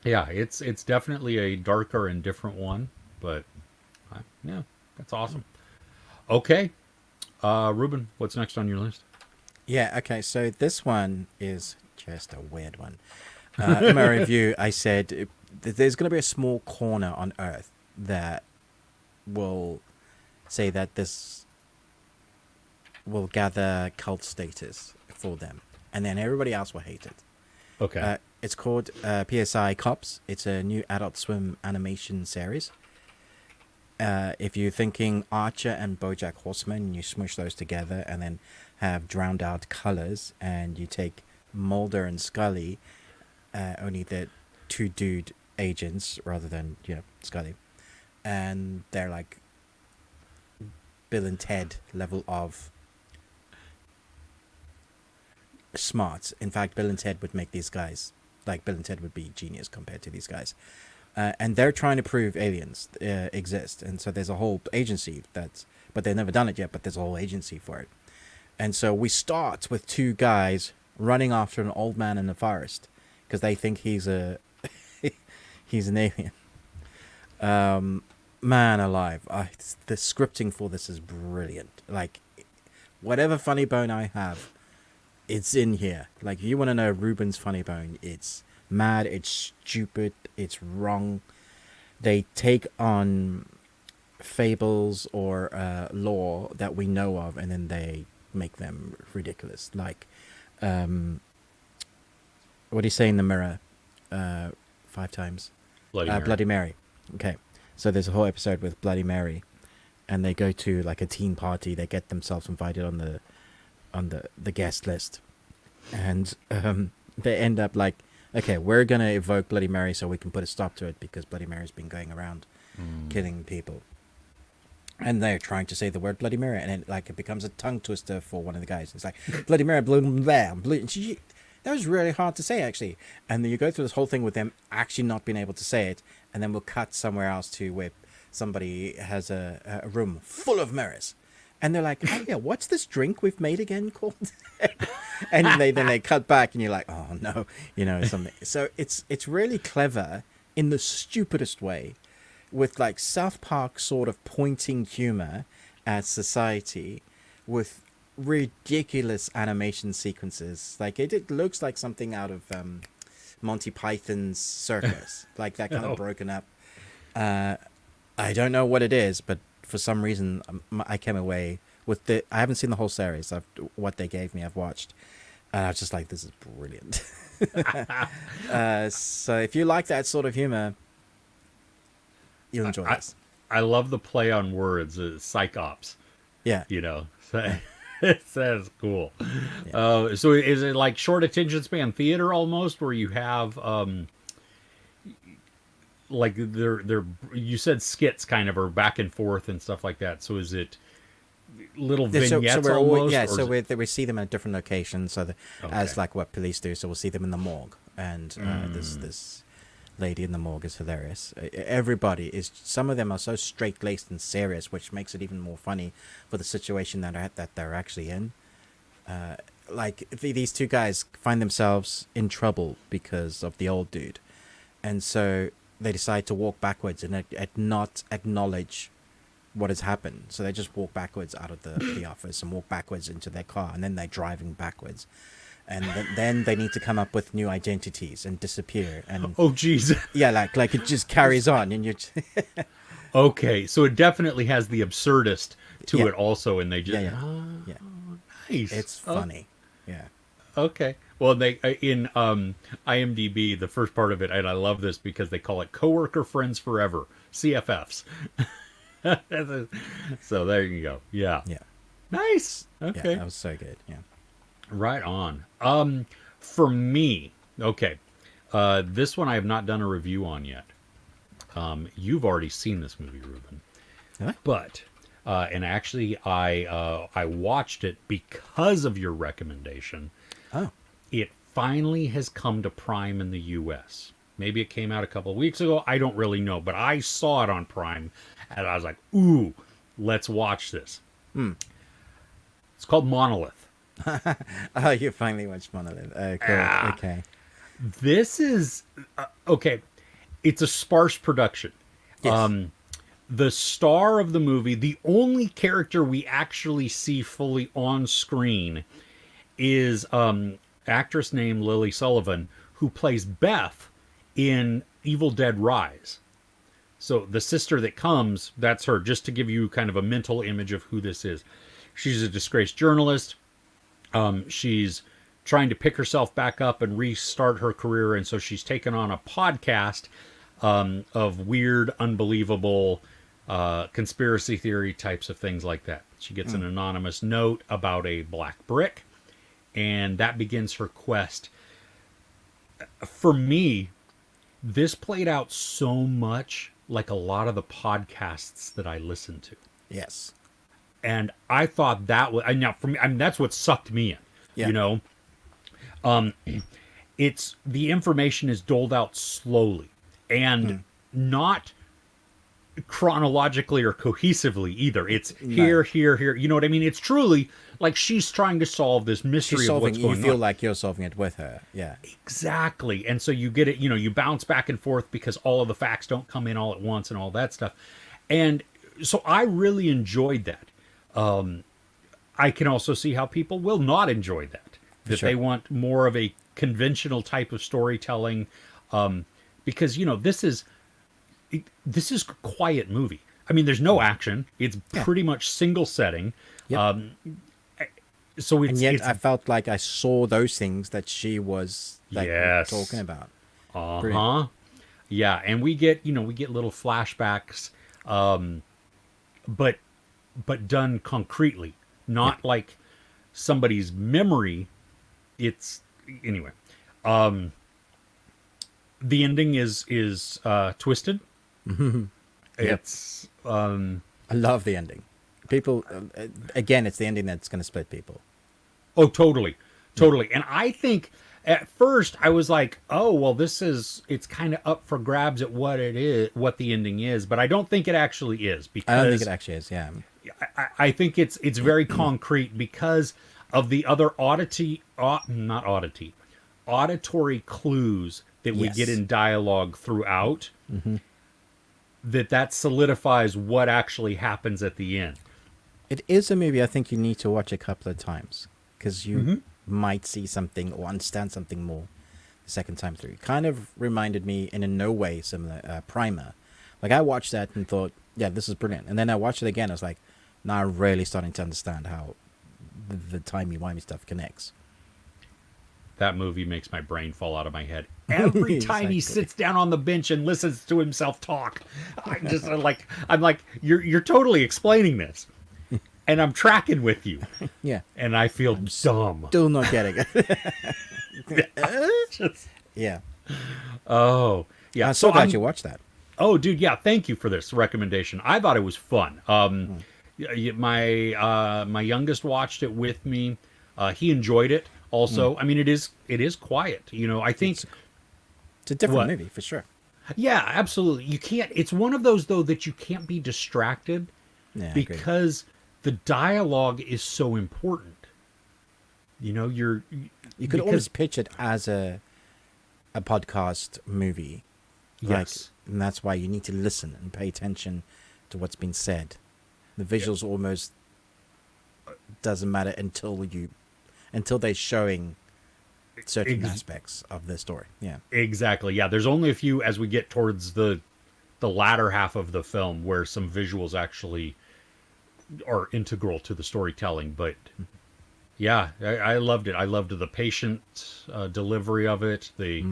Yeah, it's definitely a darker and different one, but yeah, that's awesome. Okay, Ruben, what's next on your list? Yeah, okay, so this one is just a weird one. In my review, I said there's going to be a small corner on Earth that will say that this will gather cult status for them, and then everybody else will hate it. Okay. It's called PSI Cops. It's a new Adult Swim animation series. If you're thinking Archer and BoJack Horseman, you smush those together and then have drowned out colors, and you take Mulder and Scully, only they're two dude agents rather than Scully, and they're like Bill and Ted level of smart. In fact, Bill and Ted would make these guys like Bill and Ted would be genius compared to these guys. And they're trying to prove aliens exist, and so there's a whole agency but they've never done it yet. But there's a whole agency for it, and so we start with two guys running after an old man in the forest because they think he's an alien. Man alive, the scripting for this is brilliant. Like, whatever funny bone I have, it's in here. Like, if you want to know Ruben's funny bone, it's mad, it's stupid, it's wrong. They take on fables or lore that we know of, and then they make them ridiculous. Like, what do you say in the mirror? 5 times? Bloody Mary. Bloody Mary. Okay, so there's a whole episode with Bloody Mary, and they go to like a teen party. They get themselves invited on the guest list, and they end up like, okay, we're gonna evoke Bloody Mary so we can put a stop to it because Bloody Mary's been going around killing people. And they're trying to say the word Bloody Mary, and it becomes a tongue twister for one of the guys. It's like Bloody Mary, blah, blah, blah. That was really hard to say, actually. And then you go through this whole thing with them actually not being able to say it, and then we'll cut somewhere else to where somebody has a room full of mirrors, and they're like, "Oh yeah, what's this drink we've made again called?" And then they cut back, and you're like, "Oh no," something. So it's really clever in the stupidest way, with like South Park sort of pointing humor at society with ridiculous animation sequences. Like it looks like something out of Monty Python's circus, like that kind of broken up. I don't know what it is, but for some reason I came away with I haven't seen the whole series. What they gave me, I've watched, and I was just like, this is brilliant. So if you like that sort of humor, you'll enjoy this. I love the play on words, Psi Cops. Yeah. So it says cool. Yeah. So is it like short attention span theater almost, where you have like they're you said skits kind of are back and forth and stuff like that. So is it little vignettes so almost? Yeah, so we see them at different locations, so as like what police do. So we'll see them in the morgue, and this lady in the morgue is hilarious. Everybody is. Some of them are so straight-laced and serious, which makes it even more funny for the situation that they're actually in. Like these two guys find themselves in trouble because of the old dude, and so they decide to walk backwards and not acknowledge what has happened. So they just walk backwards out of the office and walk backwards into their car, and then they're driving backwards. And then they need to come up with new identities and disappear. And oh, geez. Yeah, like it just carries on, and you're. Okay, so it definitely has the absurdist to it also, and they just yeah. Nice. It's funny. Yeah. Okay. Well, they in IMDb, the first part of it, and I love this because they call it Coworker Friends Forever, CFFs. So there you go. Yeah. Yeah. Nice. Okay. Yeah, that was so good. Yeah. Right on. For me, okay. This one I have not done a review on yet. You've already seen this movie, Ruben. Huh? But and actually I watched it because of your recommendation. Oh. It finally has come to Prime in the US. Maybe it came out a couple of weeks ago. I don't really know, but I saw it on Prime and I was like, "Ooh, let's watch this." It's called Monolith. Oh, you finally watched Monolith. Cool. Okay. This is okay. It's a sparse production. Yes. The star of the movie, the only character we actually see fully on screen, is actress named Lily Sullivan, who plays Beth in Evil Dead Rise. So the sister that comes, that's her. Just to give you kind of a mental image of who this is. She's a disgraced journalist. She's trying to pick herself back up and restart her career, and so she's taken on a podcast of weird, unbelievable conspiracy theory types of things like that. She gets an anonymous note about a black brick, and that begins her quest. For me, this played out so much like a lot of the podcasts that I listen to. Yes. And I thought that was, now for me, I mean, that's what sucked me in. Yeah. It's the information is doled out slowly and not chronologically or cohesively either. It's here. You know what I mean? It's truly like she's trying to solve this mystery of what's going on. You feel like you're solving it with her. Yeah. Exactly. And so you get it, you bounce back and forth because all of the facts don't come in all at once and all that stuff. And so I really enjoyed that. I can also see how people will not enjoy that. That they want more of a conventional type of storytelling. Because, this is a quiet movie. I mean, there's no action. It's pretty much single setting. Yep. So it's, and yet I felt like I saw those things that she was yes, talking about. Brilliant. Uh-huh. Yeah, and we get little flashbacks, um, but done concretely, Yeah. not like somebody's memory. It's anyway. Um, the ending is twisted. Yep. It's I love the ending. People, again, it's the ending that's going to split people. oh, totally, Yeah. totally. And I think at first I was like, oh well, it's kind of up for grabs at what it is, what the ending is, but I don't think it actually is I don't think it because actually is. Yeah. I think it's very concrete because of the other not oddity, auditory clues that we get Yes. in dialogue throughout. That solidifies what actually happens at the end. It is a movie I think you need to watch a couple of times because you might see something or understand something more the second time through. Kind of reminded me in a no way similar Primer. Like I watched that and thought, yeah, this is brilliant. And then I watched it again. I was like, now I'm really starting to understand how the timey-wimey stuff connects. That movie makes my brain fall out of my head every time he Exactly. sits down on the bench and listens to himself talk. I'm like, you're totally explaining this, and I'm tracking with you, Yeah. and I feel dumb. Still not getting it. Just- Yeah. oh yeah, I'm so glad I'm- you watched that. Oh, dude, yeah. Thank you for this recommendation. I thought it was fun. My youngest watched it with me. He enjoyed it. Also, I mean, it is quiet. I think It's a different what? movie for sure. Yeah, absolutely. You can't. It's one of those though that you can't be distracted Yeah, I agree. because the dialogue is so important. You're You could because- always pitch it as a podcast movie. yes. And that's why you need to listen and pay attention to what's been said. The visuals almost doesn't matter until they're showing certain aspects of the story. Yeah. Exactly. Yeah. There's only a few as we get towards the latter half of the film where some visuals actually are integral to the storytelling. But yeah, I loved it. I loved the patient delivery of it, the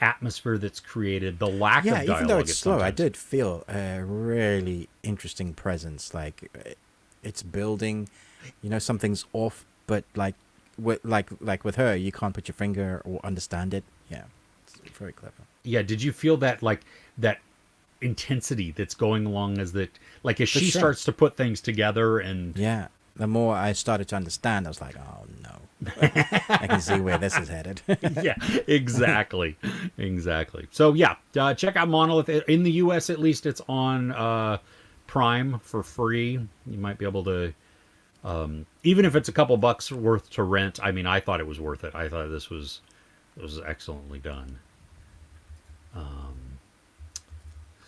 atmosphere that's created, the lack of Yeah, dialogue. even though it's at slow, I sometimes. did feel a really interesting presence. Like it's building, something's off, but like with her, you can't put your finger or understand it. Yeah, it's very clever. Yeah. Did you feel that that intensity that's going along as as she sure. starts to put things together and Yeah, the more I started to understand, I was like, oh no, I can see where this is headed. yeah, exactly. Exactly. So yeah, check out Monolith. In the US at least it's on Prime for free. You might be able to even if it's a couple bucks worth to rent. I mean, I thought it was worth it. I thought it was excellently done.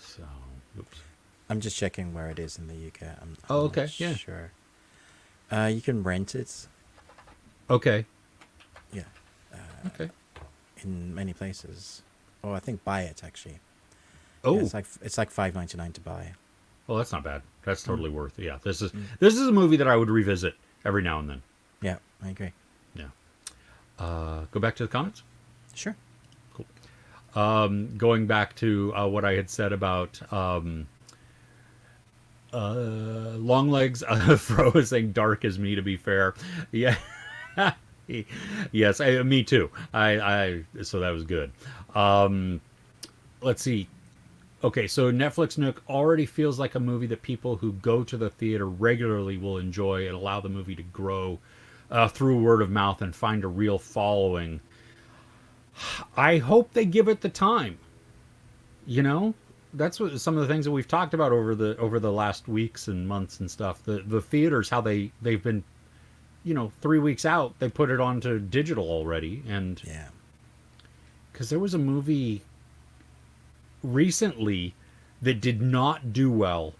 So oops. I'm just checking where it is in the UK. I'm Oh, not okay, yeah. sure. You can rent it. Okay. Yeah, Okay. in many places. Or I think buy it actually. Oh, Yeah, it's like $5.99 to buy. well, that's not bad. That's totally worth it. Yeah, this is a movie that I would revisit every now and then. Yeah, I agree. Yeah. Go back to the comments. Sure. Going back to what I had said about Longlegs, Fro is saying dark as me, to be fair. Yeah. Yes, me too. So that was good. Let's see. Okay, so Netflix Nook already feels like a movie that people who go to the theater regularly will enjoy and allow the movie to grow through word of mouth and find a real following. I hope they give it the time. That's what some of the things that we've talked about over the last weeks and months and stuff. The theaters, how they've been, 3 weeks out, they put it onto digital already, and Yeah. because there was a movie recently that did not do well,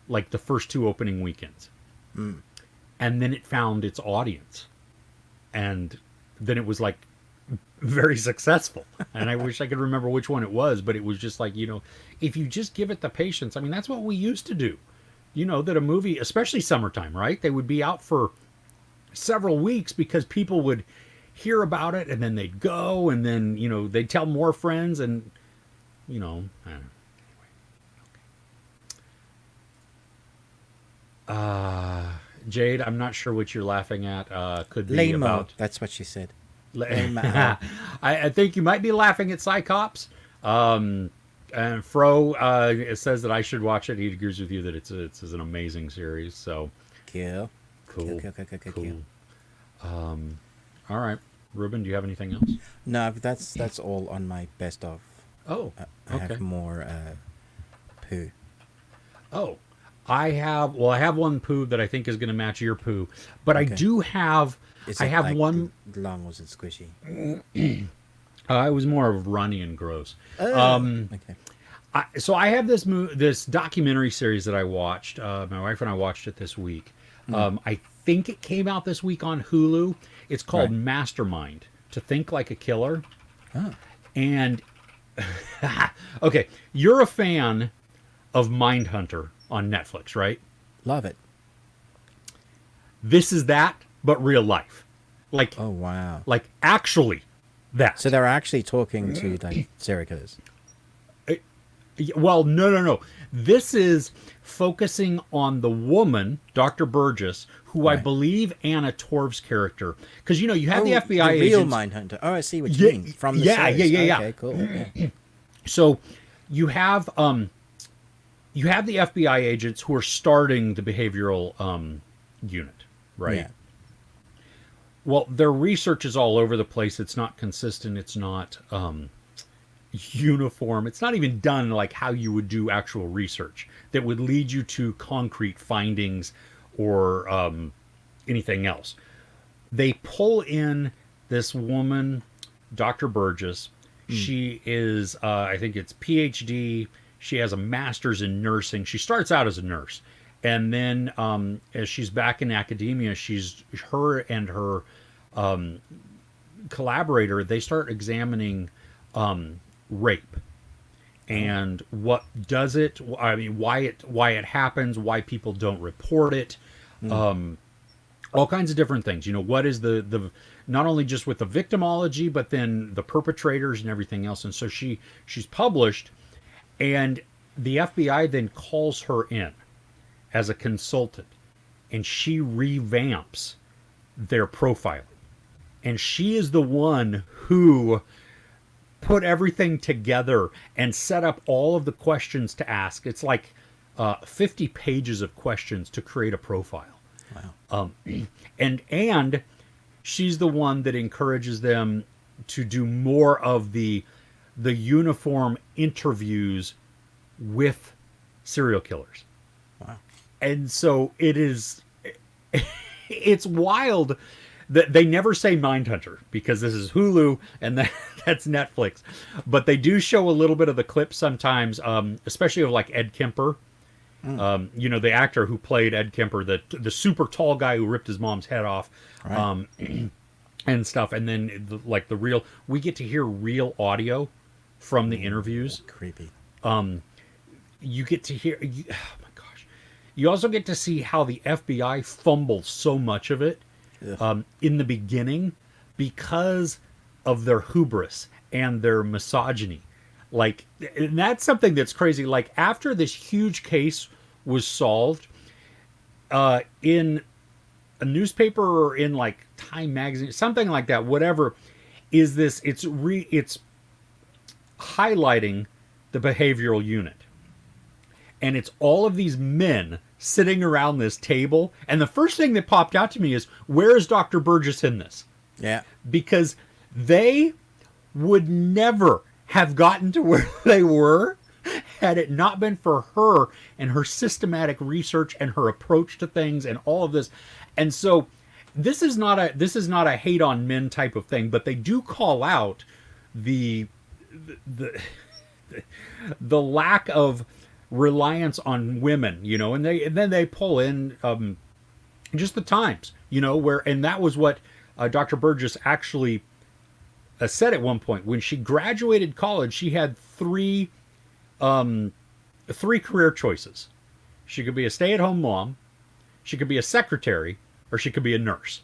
like the first 2 opening weekends, and then it found its audience, and then it was like very successful. And I wish I could remember which one it was, but it was just like, if you just give it the patience. I mean, that's what we used to do. That a movie, especially summertime, right? They would be out for several weeks because people would hear about it, and then they'd go, and then they'd tell more friends, and I don't know. Jade, I'm not sure what you're laughing at. Could be Lame-o, about. that's what she said. I think you might be laughing at Psi Cops. And Fro says that I should watch it. He agrees with you that it's an amazing series. So Cool. cool, Cool. All right, Ruben, do you have anything else? No, that's all on my best of. Oh, I okay. have more poo. Oh, I have one poo that I think is going to match your poo, but I Okay. do have. Is I it have like one. long? Was it squishy? It was more of runny and gross. Okay. So I have this documentary series that I watched. My wife and I watched it this week. I think it came out this week on Hulu. It's called Right. Mastermind, To Think Like a Killer. Oh. And okay, you're a fan of Mindhunter on Netflix, right? Love it. This is that, but real life. Like, Oh wow. like actually that. So they're actually talking to like serial killers. Well, no. This is focusing on the woman, Dr. Burgess, who I Right. believe Anna Torv's character. Because, you have the Oh, FBI the real agents. Mindhunter. Oh, I see what you Yeah, mean. From the yeah, series. yeah. Okay, cool. Yeah. So you have the FBI agents who are starting the behavioral unit, right? Yeah. Well, their research is all over the place. It's not consistent. It's not uniform. It's not even done like how you would do actual research that would lead you to concrete findings or anything else. They pull in this woman, Dr. Burgess. She is, I think it's PhD. She has a master's in nursing. She starts out as a nurse. And then as she's back in academia, her and her collaborator, they start examining rape and what does it. I mean, why it happens, why people don't report it, all kinds of different things. What is the not only just with the victimology, but then the perpetrators and everything else. And so she's published, and the FBI then calls her in as a consultant, and she revamps their profiling. And she is the one who put everything together and set up all of the questions to ask. It's like 50 pages of questions to create a profile. Wow. And she's the one that encourages them to do more of the uniform interviews with serial killers. Wow. And so it's wild that they never say Mindhunter because this is Hulu and that's Netflix. But they do show a little bit of the clips sometimes, especially of like Ed Kemper. The actor who played Ed Kemper, the super tall guy who ripped his mom's head off, Right. and stuff. And then we get to hear real audio from the interviews. Creepy. You get to hear, oh my gosh. You also get to see how the FBI fumbles so much of it in the beginning because of their hubris and their misogyny. Like, and that's something that's crazy. Like, after this huge case was solved, in a newspaper or in like Time magazine, something like that, whatever, it's highlighting the behavioral unit. And it's all of these men sitting around this table. And the first thing that popped out to me is, where is Dr. Burgess in this? Yeah. Because they would never have gotten to where they were had it not been for her and her systematic research and her approach to things and all of this. And so this is not a hate on men type of thing, but they do call out the lack of reliance on women, and then they pull in just the times, and that was what Dr. Burgess actually said at one point. When she graduated college, she had three career choices. She could be a stay-at-home mom, she could be a secretary, or she could be a nurse.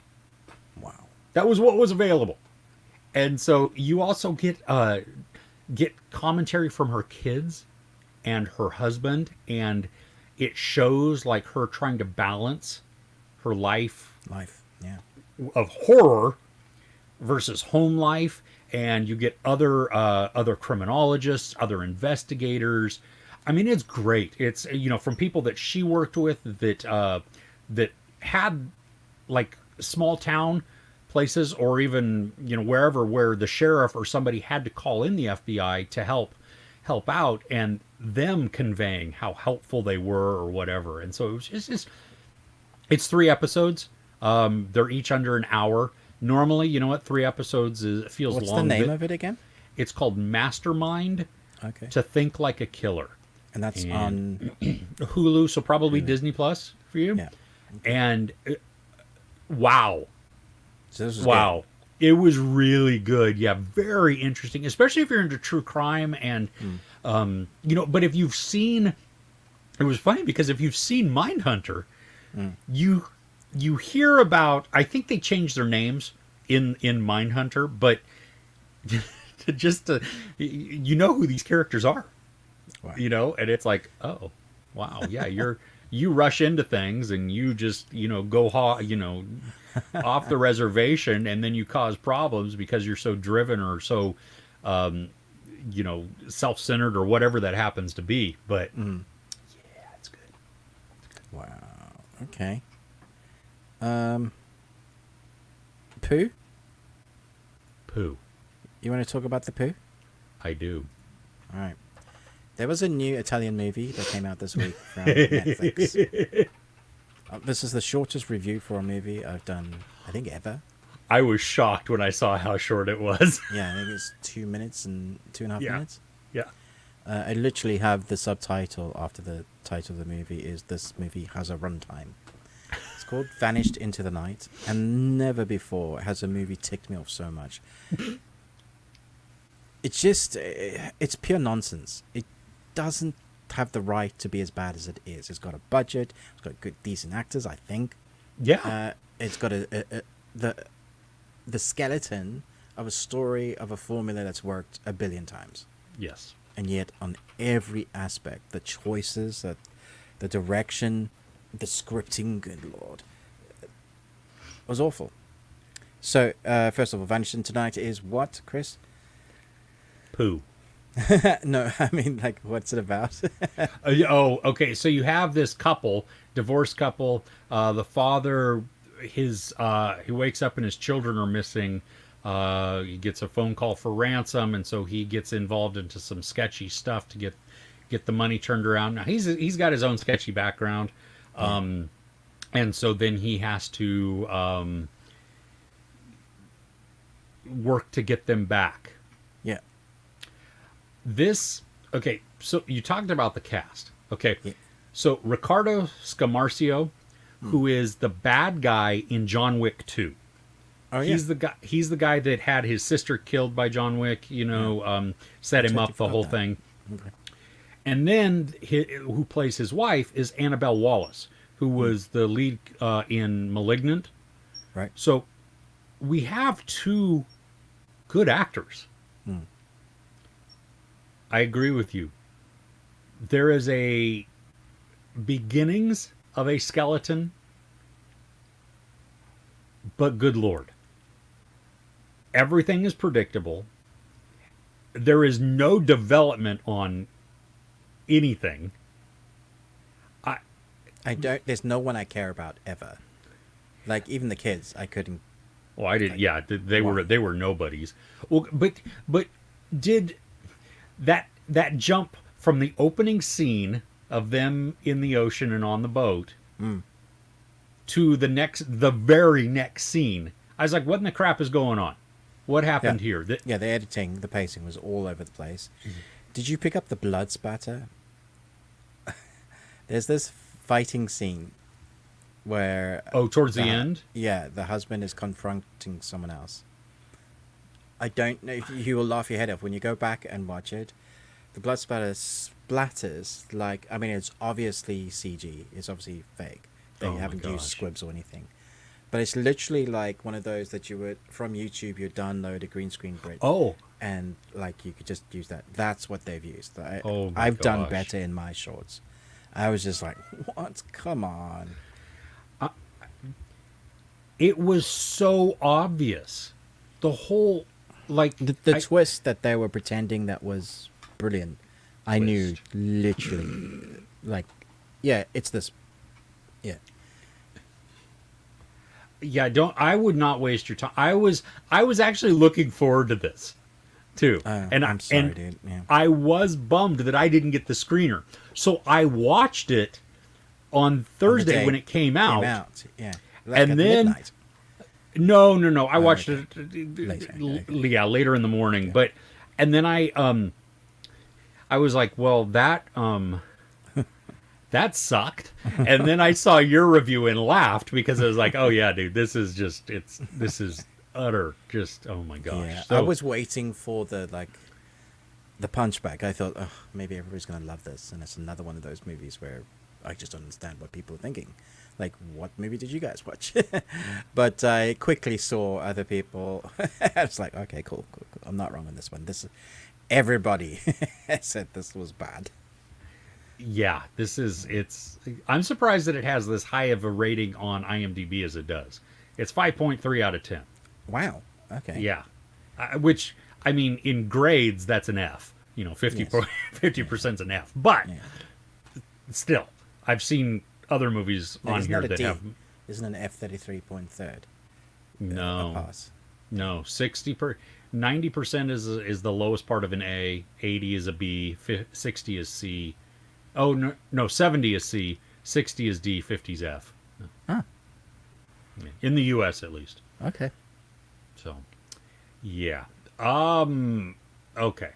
Wow. That was what was available. And so you also get commentary from her kids and her husband, and it shows like her trying to balance her life Life. Yeah. of horror versus home life, and you get other criminologists, other investigators. I mean, it's great. It's from people that she worked with that had like small town places, or even wherever where the sheriff or somebody had to call in the FBI to help out, and them conveying how helpful they were or whatever. And so it was just it's 3 episodes. They're each under an hour. Normally, you know what, 3 episodes feels What's long. the name of it again? It's called Mastermind, Okay. to think like a killer. And that's And on. Hulu, so probably Disney Plus for you. Yeah. And wow, So this is wow, it was really good. Yeah, very interesting, especially if you're into true crime and But if you've seen, it was funny because if you've seen Mindhunter, you hear about. I think they changed their names in Mindhunter, but just to, you know who these characters are. Wow. And it's like, oh, wow, yeah, you rush into things and you just go off the reservation, and then you cause problems because you're so driven or so self-centered or whatever that happens to be. But yeah, it's good. Wow. Okay. Pooh? Pooh, You want to talk about the Pooh? I do. All right. There was a new Italian movie that came out this week from Netflix. This is the shortest review for a movie I've done, I think, ever. I was shocked when I saw how short it was. Yeah, I think it's 2 minutes and 2.5 minutes. Yeah. I literally have the subtitle after the title of the movie is "This movie has a runtime." It's called "Vanished into the Night," and never before has a movie ticked me off so much. It's just, it's pure nonsense. It doesn't have the right to be as bad as it is. It's got a budget. It's got good, decent actors, I think. Yeah. It's got the skeleton of a story of a formula that's worked a billion times. Yes. And yet on every aspect, the choices, the direction, the scripting, good lord, it was awful. So, first of all, Vanishing Tonight is what, Chris? Pooh. No, I mean, like, what's it about? Okay. So you have this couple, divorced couple. The father, he wakes up and his children are missing. He gets a phone call for ransom, and so he gets involved into some sketchy stuff to get the money turned around. Now he's got his own sketchy background, and so then he has to work to get them back. Yeah. Okay, so you talked about the cast. Okay, Yeah. so Ricardo Scamarcio, who is the bad guy in John Wick 2. Oh, yeah. He's the guy that had his sister killed by John Wick. Set him up, the whole thing. Okay. And then who plays his wife is Annabelle Wallace, who was the lead in *Malignant*. Right. So we have two good actors. I agree with you. There is a beginnings of a skeleton, but good Lord. Everything is predictable. There is no development on anything. I don't. There's no one I care about ever. Like even the kids, I couldn't. Well, I did. Like, Yeah, they were nobodies. Well, but did that jump from the opening scene of them in the ocean and on the boat to the very next scene? I was like, what in the crap is going on? What happened here? Yeah, the editing, the pacing was all over the place. Did you pick up the blood spatter? There's this fighting scene where towards the end? Yeah, the husband is confronting someone else. I don't know if you will laugh your head off when you go back and watch it. The blood splatters like, I mean, it's obviously CG. It's obviously fake. They haven't used squibs or anything. But it's literally like one of those that you would from YouTube. You download a green screen grid, Oh, and like you could just use that. That's what they've used. oh my I've done gosh. better in my shorts. I was just like, what? Come on. It was so obvious. The whole, like, The twist that they were pretending that was brilliant. I knew literally, like, yeah, it's this. Yeah. yeah, I would not waste your time. I was actually looking forward to this too. I'm sorry, dude. Yeah. I was bummed that I didn't get the screener. So I watched it on Thursday day when it came out. Yeah. Like And at then midnight. no. I watched okay. it Later, okay. yeah, later in the morning, but and then I was like, well, that sucked. And then I saw your review and laughed because I was like, oh yeah, dude, this is utter just, oh my gosh. Yeah, So, I was waiting for the punchback. I thought, oh, maybe everybody's gonna love this, and it's another one of those movies where I just don't understand what people are thinking. Like, what movie did you guys watch? But I quickly saw other people. I was like, okay, cool. I'm not wrong on this one. Everybody said this was bad. yeah, I'm surprised that it has this high of a rating on IMDb as it does. It's 5.3 out of 10. Wow. Okay. Yeah. Which, I mean, in grades, that's an F. 50, Yes. 50%'s an F. But Yeah. still, I've seen other movies No, on isn't here that a that D? have Isn't an F33.3? A no, pass. no, 90% is the lowest part of an A, 80 is a B, 60 is C. Oh no, 70 is C, 60 is D, 50 is F. Huh. In the U.S. at least. Okay. So, yeah. Okay.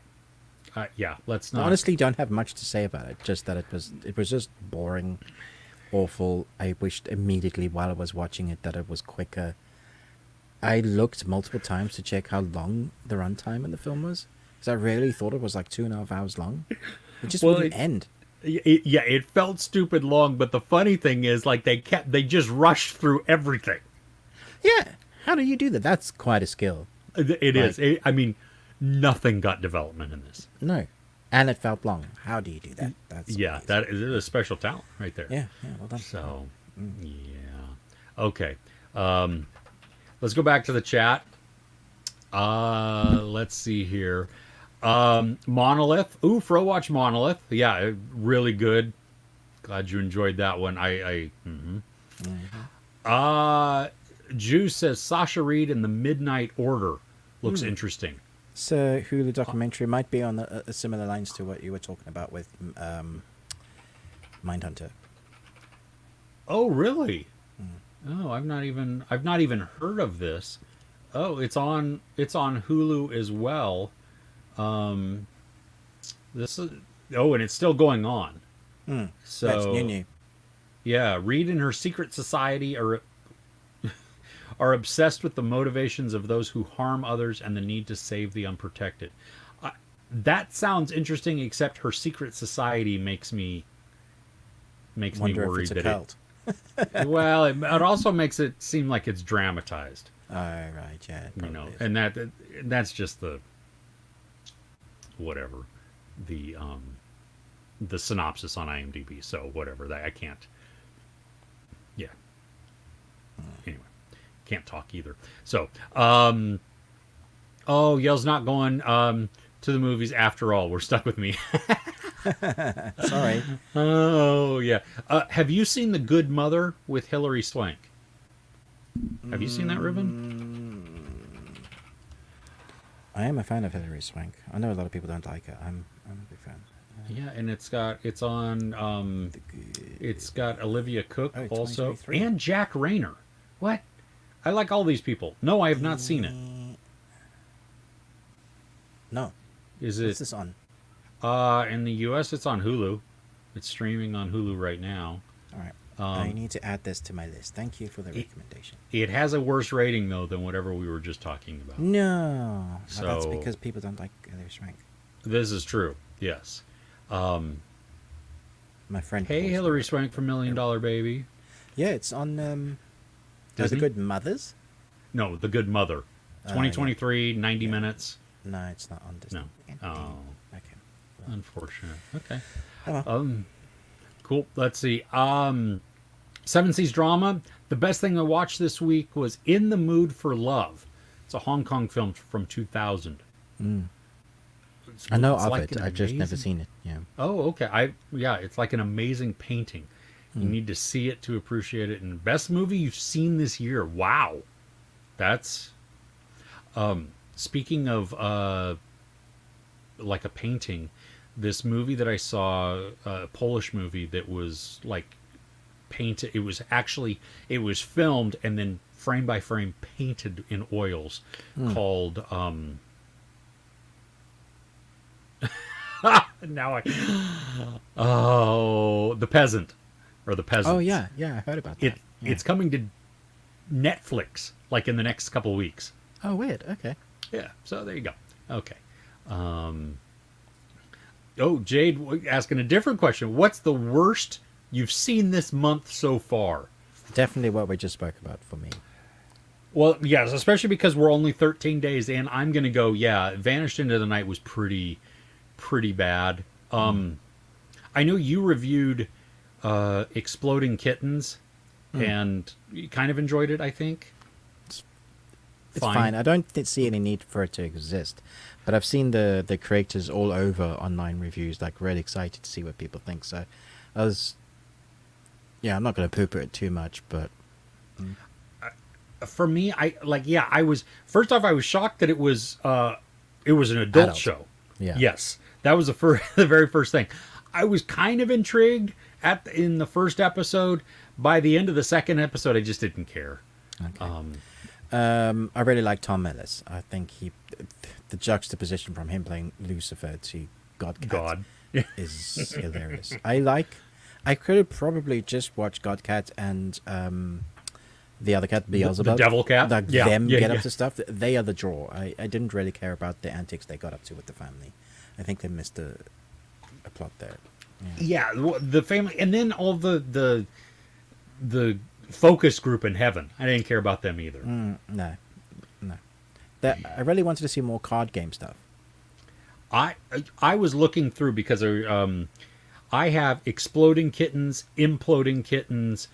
Yeah. Let's I not. honestly don't have much to say about it. Just that it was just boring, awful. I wished immediately while I was watching it that it was quicker. I looked multiple times to check how long the runtime in the film was, because I really thought it was like 2.5 hours long. It just wouldn't end. Yeah, it felt stupid long, but the funny thing is, like, they just rushed through everything. Yeah, how do you do that? That's quite a skill. It is. I mean, nothing got development in this. No, and it felt long. How do you do that? That's Yeah, amazing. that is a special talent right there. Yeah, well done. So, yeah. Okay. Let's go back to the chat. Let's see here. Monolith. Ooh, Watch Monolith. Yeah, really good. Glad you enjoyed that one. Juice says Sasha Reed in the Midnight Order looks interesting. So Hulu documentary might be on similar lines to what you were talking about with Mindhunter. Oh, really? Oh, I've not even heard of this. Oh, it's on Hulu as well. This is and it's still going on. So That's new. yeah, Reed and her secret society are obsessed with the motivations of those who harm others and the need to save the unprotected. That sounds interesting, except her secret society makes me Wonder if worried it's a that cult. well, it also makes it seem like it's dramatized. Oh, right, yeah. It probably is. And that's just the whatever the synopsis on IMDb. So whatever that I can't. Yeah. Anyway, can't talk either. So, Yell's not going to the movies after all. We're stuck with me. Sorry. Oh yeah. Have you seen The Good Mother with Hilary Swank? Have you seen that, Ruben? I am a fan of Hilary Swank. I know a lot of people don't like her. I'm a big fan. Yeah, and it's got Olivia Cook Oh, also 2023. and Jack Rayner. What? I like all these people. No, I have not seen it. No. Is What's it this on? in the US it's on Hulu. It's streaming on Hulu right now. All right. I need to add this to my list. Thank you for the recommendation. It has a worse rating though than whatever we were just talking about. No. So- Well, that's because people don't like Hilary Swank. This is true. Yes. My friend. Hey, calls Hilary her. Swank from $1 Million Baby. Yeah, it's on The Disney? Good Mothers? No, The Good Mother. 2023, 90 Yeah. minutes. No, it's not on Disney. No. Oh, Okay. unfortunate. Okay. Oh, well. Cool. Let's see. Seven Seas drama. The best thing I watched this week was In the Mood for Love. It's a Hong Kong film from 2000. I know It's of like it. an I've just never amazing- seen it. Yeah. Oh, okay. It's like an amazing painting. You need to see it to appreciate it. And best movie you've seen this year. Wow. That's speaking of like a painting, this movie that I saw, a Polish movie that was like painted. It was filmed and then frame by frame painted in oils, called now The Peasant, or The Peasant. Oh, yeah. Yeah, I heard about that. It's coming to Netflix like in the next couple of weeks. Oh, weird. Okay. Yeah, so there you go. Okay. Jade asking a different question. What's the worst you've seen this month so far? Definitely what we just spoke about for me. Well, yes, especially because we're only 13 days in. I'm going to go, Vanished into the Night was pretty bad. I know you reviewed Exploding Kittens, and you kind of enjoyed it, I think. It's fine. I don't see any need for it to exist. But I've seen the creators all over online reviews, like really excited to see what people think. So I was... Yeah, I'm not going to poo-poo it too much, but... For me, I was... First off, I was shocked that it was an adult show. Yeah. Yes. That was the very first thing. I was kind of intrigued in the first episode. By the end of the second episode, I just didn't care. Okay. I really like Tom Ellis. I think the juxtaposition from him playing Lucifer to God is hilarious. I could have probably just watched Godcat and the other cat, Beelzebub. The devil cat? Like Yeah, them yeah, get yeah. up to stuff. They are the draw. I didn't really care about the antics they got up to with the family. I think they missed a plot there. Yeah, the family, and then all the focus group in heaven. I didn't care about them either. No. I really wanted to see more card game stuff. I was looking through because I have Exploding Kittens, Imploding Kittens,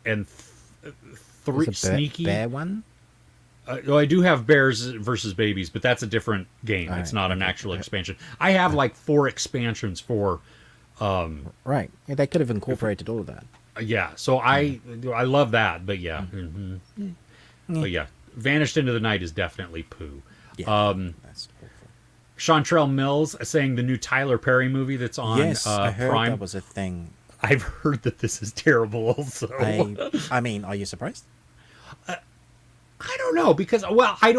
and three There's a Sneaky. bear one? I do have Bears versus Babies, but that's a different game. All It's right, not an okay. actual expansion. I have like 4 expansions for. Right. Yeah, they could have incorporated all of that. Yeah, so I love that, but yeah. But yeah, Vanished into the Night is definitely poo. Yeah, that's awful. Chantrell Mills saying the new Tyler Perry movie that's on Yes, I heard Prime. that was a thing. I've heard that this is terrible also. I mean, are you surprised? I don't know, because I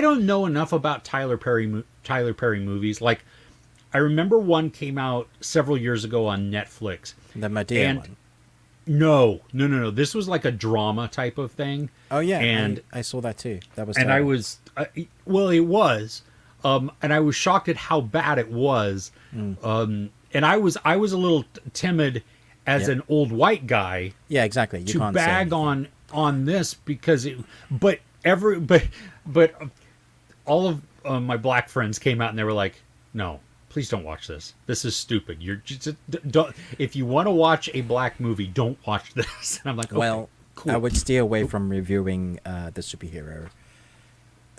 don't know enough about Tyler Perry movies. Like, I remember one came out several years ago on Netflix. The Medea And- one. No. This was like a drama type of thing. Oh yeah, and I saw that too. That was and I terrible. was it was, and I was shocked at how bad it was. And I was a little timid as Yeah. an old white guy Yeah, exactly. You to can't say bag anything. on this because but all of my black friends came out and they were like, no, please don't watch this. This is stupid. You're just don't. If you want to watch a black movie, don't watch this. And I'm like, okay, Well, cool. I would steer away from reviewing the superhero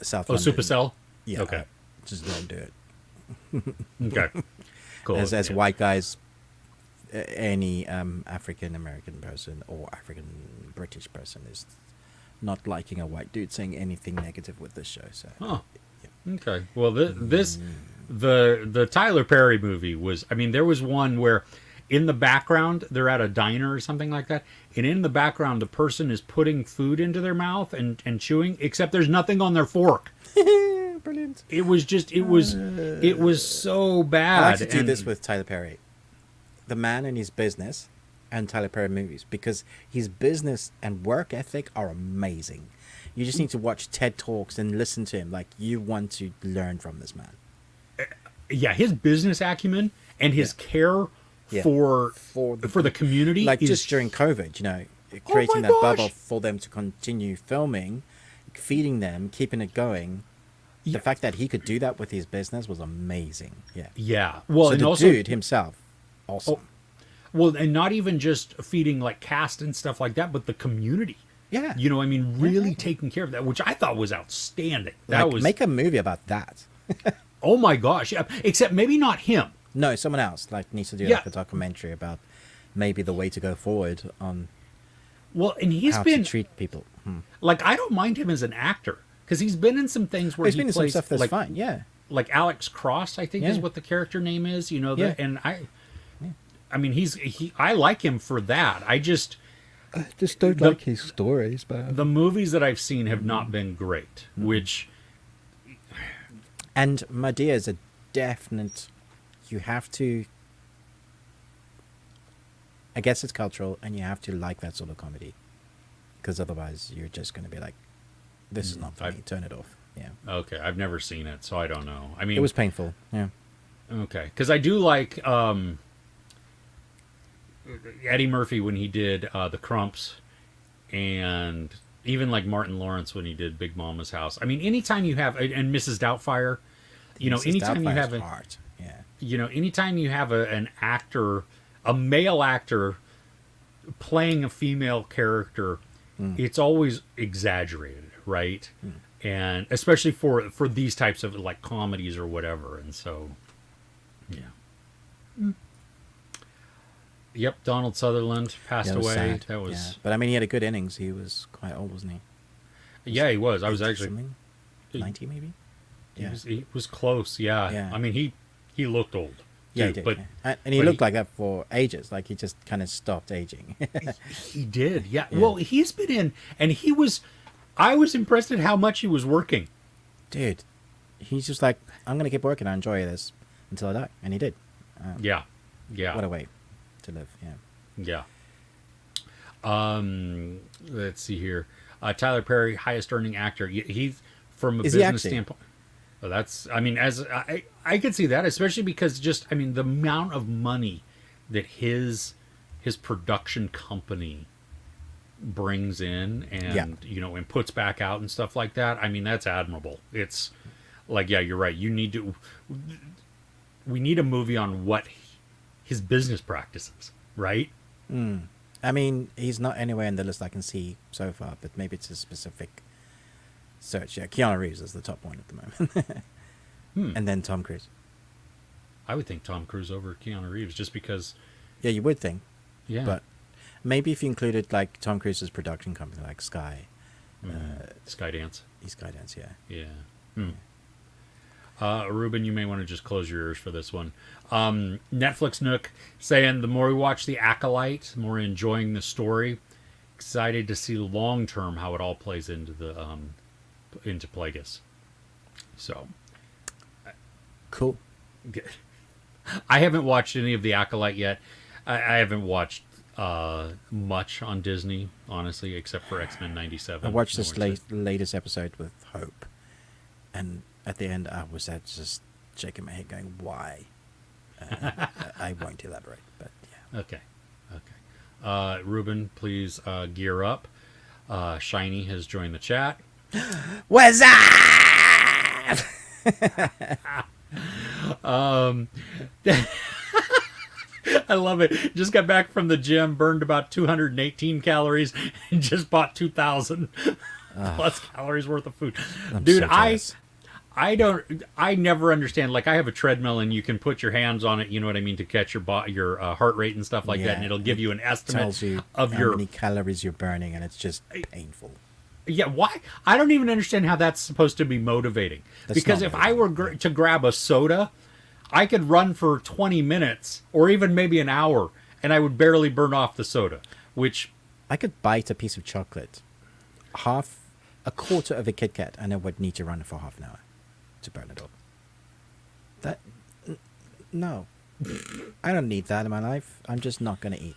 South Oh, London. Supercell. Yeah. Okay. Just don't do it. Okay. Cool. As Yeah. white guys, any African American person or African British person is not liking a white dude saying anything negative with this show. So. Huh. Okay. Well, the Tyler Perry movie was. I mean, there was one where, in the background, they're at a diner or something like that, and in the background, the person is putting food into their mouth and chewing, except there's nothing on their fork. Brilliant. It was just. It was so bad. I like to do and- this with Tyler Perry. The man and his business and Tyler Perry movies, because his business and work ethic are amazing. You just need to watch TED Talks and listen to him. Like, you want to learn from this man. Yeah, his business acumen and his care Yeah. for For the community, like is just during COVID, Oh creating my that bubble gosh! for them to continue filming, feeding them, keeping it going. Yeah. The fact that he could do that with his business was amazing. Yeah. Yeah. Well, So and the also, dude himself, oh, awesome. well, and not even just feeding like cast and stuff like that, but the community. Yeah. You know, I mean, Yeah. really taking care of that, which I thought was outstanding. That Like was, make a movie about that. oh my gosh! Yeah, except maybe not him. No, someone else like needs to do Yeah. like a documentary about maybe the way to go forward on Well, and he's how been to treat people. like, I don't mind him as an actor because he's been in some things where He's he been in some plays stuff that's like fine. Yeah. like Alex Cross, I think is Yeah. what the character name is. You know, Yeah. and I mean, I like him for that. I just I just don't The- like his stories, but the movies that I've seen have not been great, which And Madea is a definite. You have to. I guess it's cultural, and you have to like that sort of comedy, because otherwise you're just going to be like, "This is not for me. Turn it off." Yeah, okay, I've never seen it, so I don't know. I mean, it was painful. Yeah, okay, because I do like Eddie Murphy when he did The Crumps, and even like Martin Lawrence when he did Big Mama's House. I mean, anytime you have and Mrs. Doubtfire, Mrs. anytime you Doubtfire's have art. Yeah, anytime you have an actor, a male actor playing a female character, it's always exaggerated, right? And especially for these types of like comedies or whatever. And so, yeah. Yep, Donald Sutherland passed That was away. sad. That was Yeah. But I mean, he had a good innings. He was quite old, wasn't he? yeah, he was. I was 80 actually something? 90 maybe. Yeah, he was close. Yeah. Yeah. I mean he looked old. yeah, too, he did. But yeah. And he but looked like that for ages. Like he just kind of stopped aging. he did. Yeah. Well, he's been in, and I was impressed at how much he was working. Dude, he's just like, I'm gonna keep working. I enjoy this until I die, and he did. Yeah. Yeah. What a way to live. Yeah. Yeah. Let's see here. Tyler Perry, highest earning actor. He's from a Is he business actually? standpoint. Well, that's. I mean, as I could see that, especially because just I mean the amount of money that his production company brings in and and puts back out and stuff like that. I mean, that's admirable. It's like, yeah, you're right. We need a movie on what his business practices, right? I mean, he's not anywhere in the list I can see so far, but maybe it's a specific search. Yeah, Keanu Reeves is the top one at the moment. And then Tom Cruise. I would think Tom Cruise over Keanu Reeves just because. Yeah, you would think. Yeah. But maybe if you included like Tom Cruise's production company, like Sky. Skydance. Skydance, yeah. Yeah. Ruben, you may want to just close your ears for this one. Netflix Nook saying the more we watch The Acolyte, the more enjoying the story. Excited to see long term how it all plays into the into Plagueis. So Cool. I haven't watched any of The Acolyte yet. I haven't watched much on Disney, honestly, except for X-Men 97. I watched this latest episode with Hope, and at the end I was just shaking my head going, why? I won't elaborate, but yeah. Okay. Ruben, please gear up. Shiny has joined the chat. What's up? I love it. Just got back from the gym, burned about 218 calories, and just bought 2,000 plus calories worth of food. Dude, so jealous. I never understand. Like, I have a treadmill, and you can put your hands on it. You know what I mean, to catch your heart rate and stuff like that, and it'll give you an estimate tells you of how your many calories you're burning, and it's just painful. Yeah, why? I don't even understand how that's supposed to be motivating. That's Because not if I were to grab a soda, I could run for 20 minutes or even maybe an hour, and I would barely burn off the soda, which... I could bite a piece of chocolate, a quarter of a Kit Kat, and I would need to run for half an hour to burn it up. No. I don't need that in my life. I'm just not going to eat.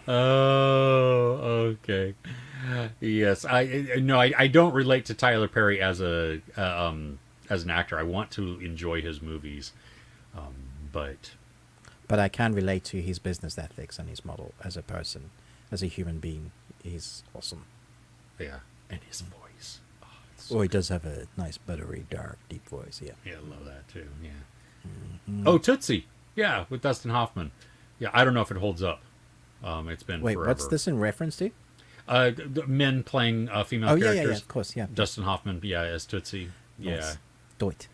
Oh, okay. Yes, I don't relate to Tyler Perry as an actor. I want to enjoy his movies, But But I can relate to his business ethics and his model as a person, as a human being. He's awesome. yeah, and his voice. Oh, it's Oh, he does have a nice, buttery, dark, deep voice. Yeah. yeah, I love that too. Yeah. Oh, Tootsie. Yeah, with Dustin Hoffman. Yeah, I don't know if it holds up. It's been Wait, forever. what's this in reference to? Men playing female Oh, yeah, characters. yeah, of course, yeah. Dustin Hoffman, yeah, as Tootsie. Yeah. Nice. Do it.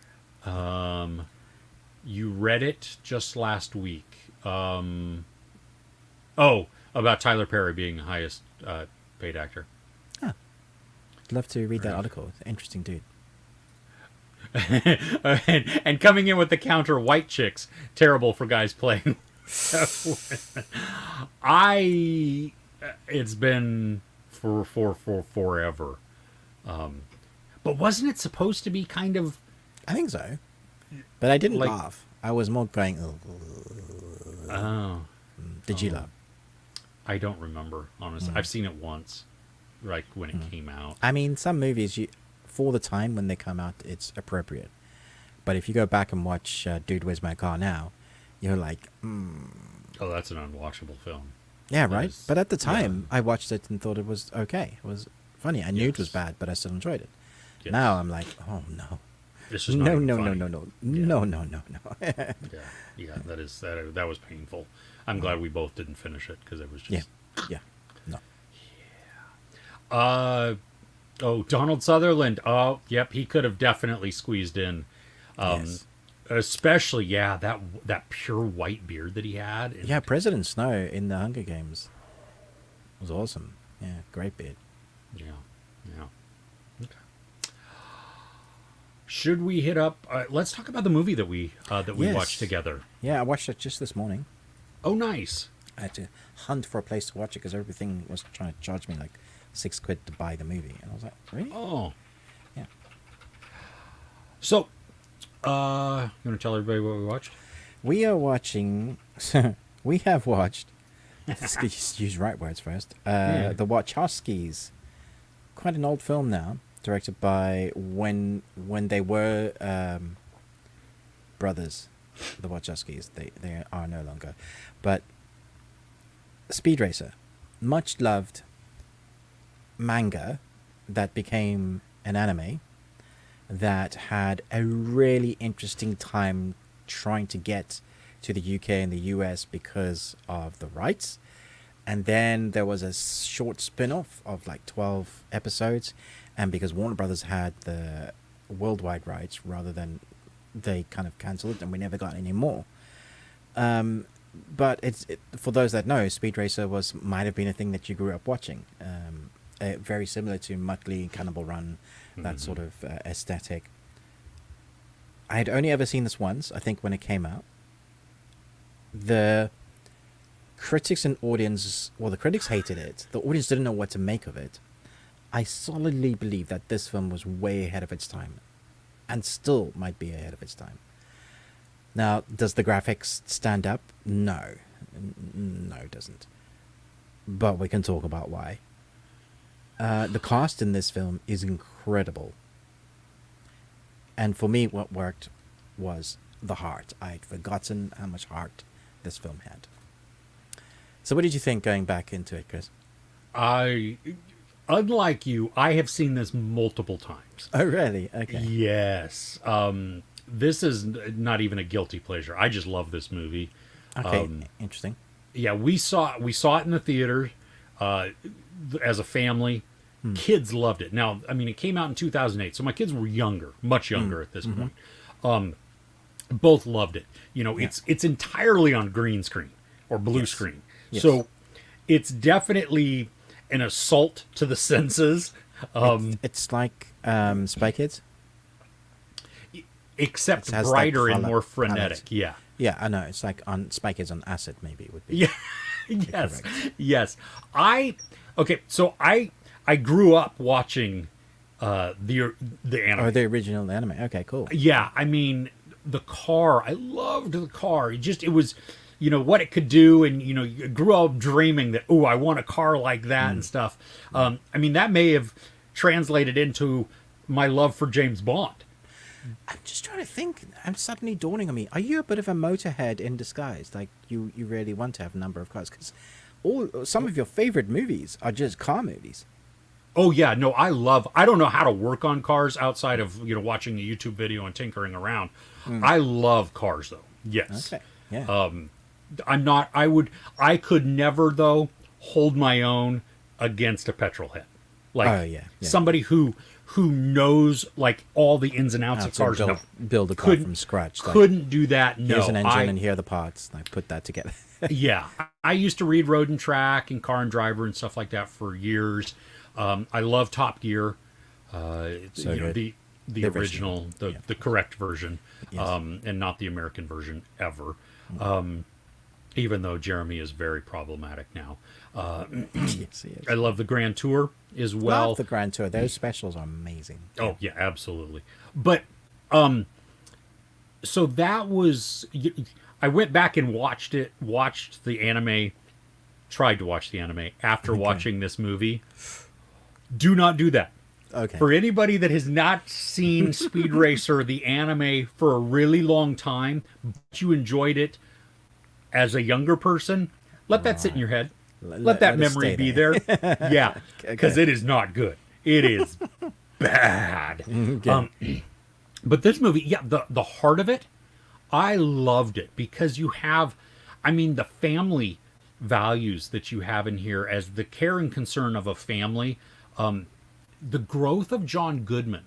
You read it just last week. Oh, about Tyler Perry being the highest paid actor. I'd love to read that article. Interesting dude. and coming in with the counter, white chicks, terrible for guys playing. It's been for forever. But wasn't it supposed to be kind of I think so. But I didn't Like- laugh. I was more going, oh. oh, Did you laugh? I don't remember, honestly. I've seen it once, like when it came out. I mean, some movies, for the time when they come out, it's appropriate. But if you go back and watch Dude, Where's My Car Now, you're like, Oh, that's an unwatchable film. yeah, That right? is- But at the time, I watched it and thought it was okay. It was funny. I knew it was Yes. bad, but I still enjoyed it. Yes. Now I'm like, oh, no. This is not No, even no, funny. no, no, no. No, no, no, no. Yeah, that was painful. I'm glad we both didn't finish it because it was Yeah, just. yeah. No. Donald Sutherland. Oh, yep, he could have definitely squeezed in. Yes. Especially, yeah, that pure white beard that he had. And- Yeah, President Snow in the Hunger Games was awesome. Yeah, great bit. yeah. Okay. Should we hit up? Let's talk about the movie that we Yes. watched together. Yeah, I watched it just this morning. Oh, nice. I had to hunt for a place to watch it because everything was trying to charge me like £6 to buy the movie, and I was like, really? Oh, Yeah. so you want to tell everybody what we watched? We are watching. We have watched. Let's use right words first. The Wachowskis. Quite an old film now, directed by when they were brothers, the Wachowskis. They are no longer, but Speed Racer, much loved manga that became an anime that had a really interesting time trying to get to the UK and the US because of the rights. And then there was a short spin-off of like 12 episodes, and because Warner Brothers had the worldwide rights rather than they kind of cancelled it and we never got any more. But for those that know, Speed Racer might have been a thing that you grew up watching. Very similar to Muttley, Cannibal Run, that sort of aesthetic. I had only ever seen this once, I think, when it came out. The critics and audience, well, the critics hated it. The audience didn't know what to make of it. I solidly believe that this film was way ahead of its time, and still might be ahead of its time. Now, does the graphics stand up? No. No, it doesn't. But we can talk about why. The cast in this film is incredible. And for me, what worked was the heart. I'd forgotten how much heart this film had. So what did you think going back into it, Chris? Unlike you, I have seen this multiple times. Oh, really? Okay. Yes. This is not even a guilty pleasure. I just love this movie. Okay, interesting. Yeah, we saw it in the theater as a family. Kids loved it. Now, I mean, it came out in 2008, so my kids were younger, much younger at this point. Both loved it. You know, it's entirely on green screen or blue screen. Yes. So it's definitely an assault to the senses. It's like Spy Kids? Except It has that brighter and color more frenetic. palette. Yeah. Yeah, I know. It's like on Spy Kids on acid, maybe it would be. Yeah. Yes. Yes. So I grew up watching the anime. Or the original anime. Okay, cool. Yeah, I mean the car. I loved the car. It was, you know, what it could do, and you know, you grew up dreaming that, oh, I want a car like that and stuff. I mean, that may have translated into my love for James Bond. I'm just trying to think. I'm suddenly dawning on me. Are you a bit of a motorhead in disguise? Like you really want to have a number of cars? Because some of your favorite movies are just car movies. Oh yeah, no, I don't know how to work on cars outside of, watching a YouTube video and tinkering around. I love cars though. Yes. Okay. Yeah. I could never though hold my own against a petrol head. Like Oh, yeah. somebody who knows like all the ins and outs of cars. Build a car from scratch. Like, Couldn't do that. No. here's an engine and here are the parts. Like put that together. Yeah. I used to read Road and Track and Car and Driver and stuff like that for years. I love Top Gear. The original, the correct version, Yes. and not the American version ever. Even though Jeremy is very problematic now. Yes, he is. I love the Grand Tour as well. Love the Grand Tour. Those specials are amazing. Oh yeah, absolutely. But so that was. I went back and watched the anime, tried to watch the anime after watching this movie. Do not do that. Okay. For anybody that has not seen Speed Racer, the anime, for a really long time, but you enjoyed it as a younger person, let that sit in your head. Let that let it memory stay be there. Yeah, because Okay. it is not good. It is bad. Okay. But this movie, yeah, the heart of it, I loved it because you have, the family values that you have in here as the care and concern of a family. The growth of John Goodman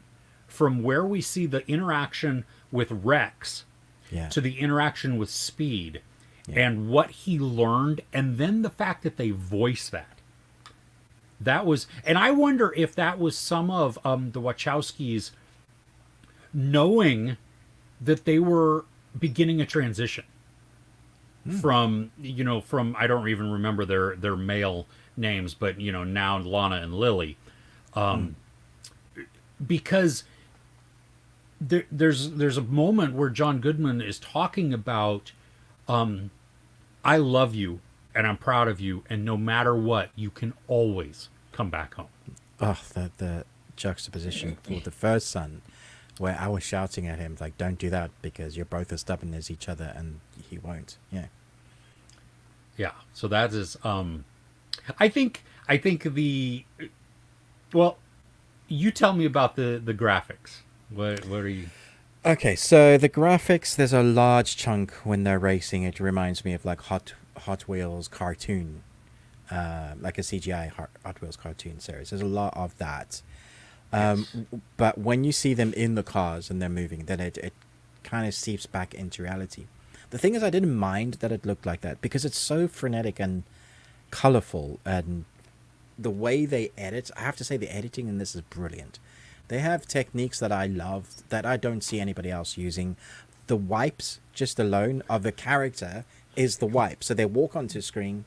from where we see the interaction with Rex Yeah. to the interaction with Speed and what he learned, and then the fact that they voice that was, and I wonder if that was some of the Wachowskis knowing that they were beginning a transition from I don't even remember their male names, but now Lana and Lily, because there's a moment where John Goodman is talking about I love you and I'm proud of you, and no matter what, you can always come back home. Oh, the juxtaposition for the first son, where I was shouting at him like, "Don't do that because you're both as stubborn as each other," and he won't. Yeah. Yeah. So that is I think well, you tell me about the graphics. What are you? Okay, so the graphics, there's a large chunk when they're racing. It reminds me of like Hot Wheels cartoon, like a CGI Hot Wheels cartoon series. There's a lot of that. But when you see them in the cars and they're moving, then it kind of seeps back into reality. The thing is, I didn't mind that it looked like that because it's so frenetic and colorful, and the way they edit, I have to say the editing in this is brilliant. They have techniques that I love that I don't see anybody else using. The wipes just alone of the character is the wipe. So they walk onto screen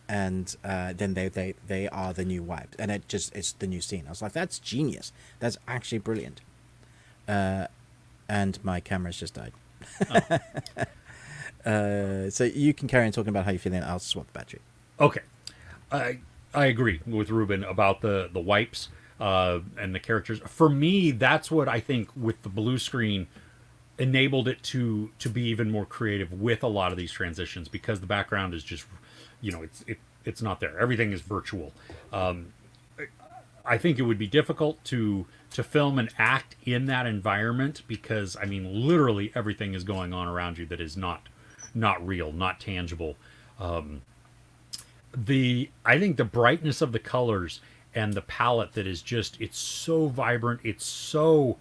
and then they are the new wipe, and it's the new scene. I was like, that's genius. That's actually brilliant. And my camera's just died. So you can carry on talking about how you're feeling. I'll swap the battery. Okay. I agree with Ruben about the wipes and the characters. For me, that's what I think with the blue screen enabled it to be even more creative with a lot of these transitions, because the background is just, it's not there. Everything is virtual. I think it would be difficult to film and act in that environment because, literally everything is going on around you that is not real, not tangible. I think the brightness of the colors and the palette that is just, it's so vibrant, it's so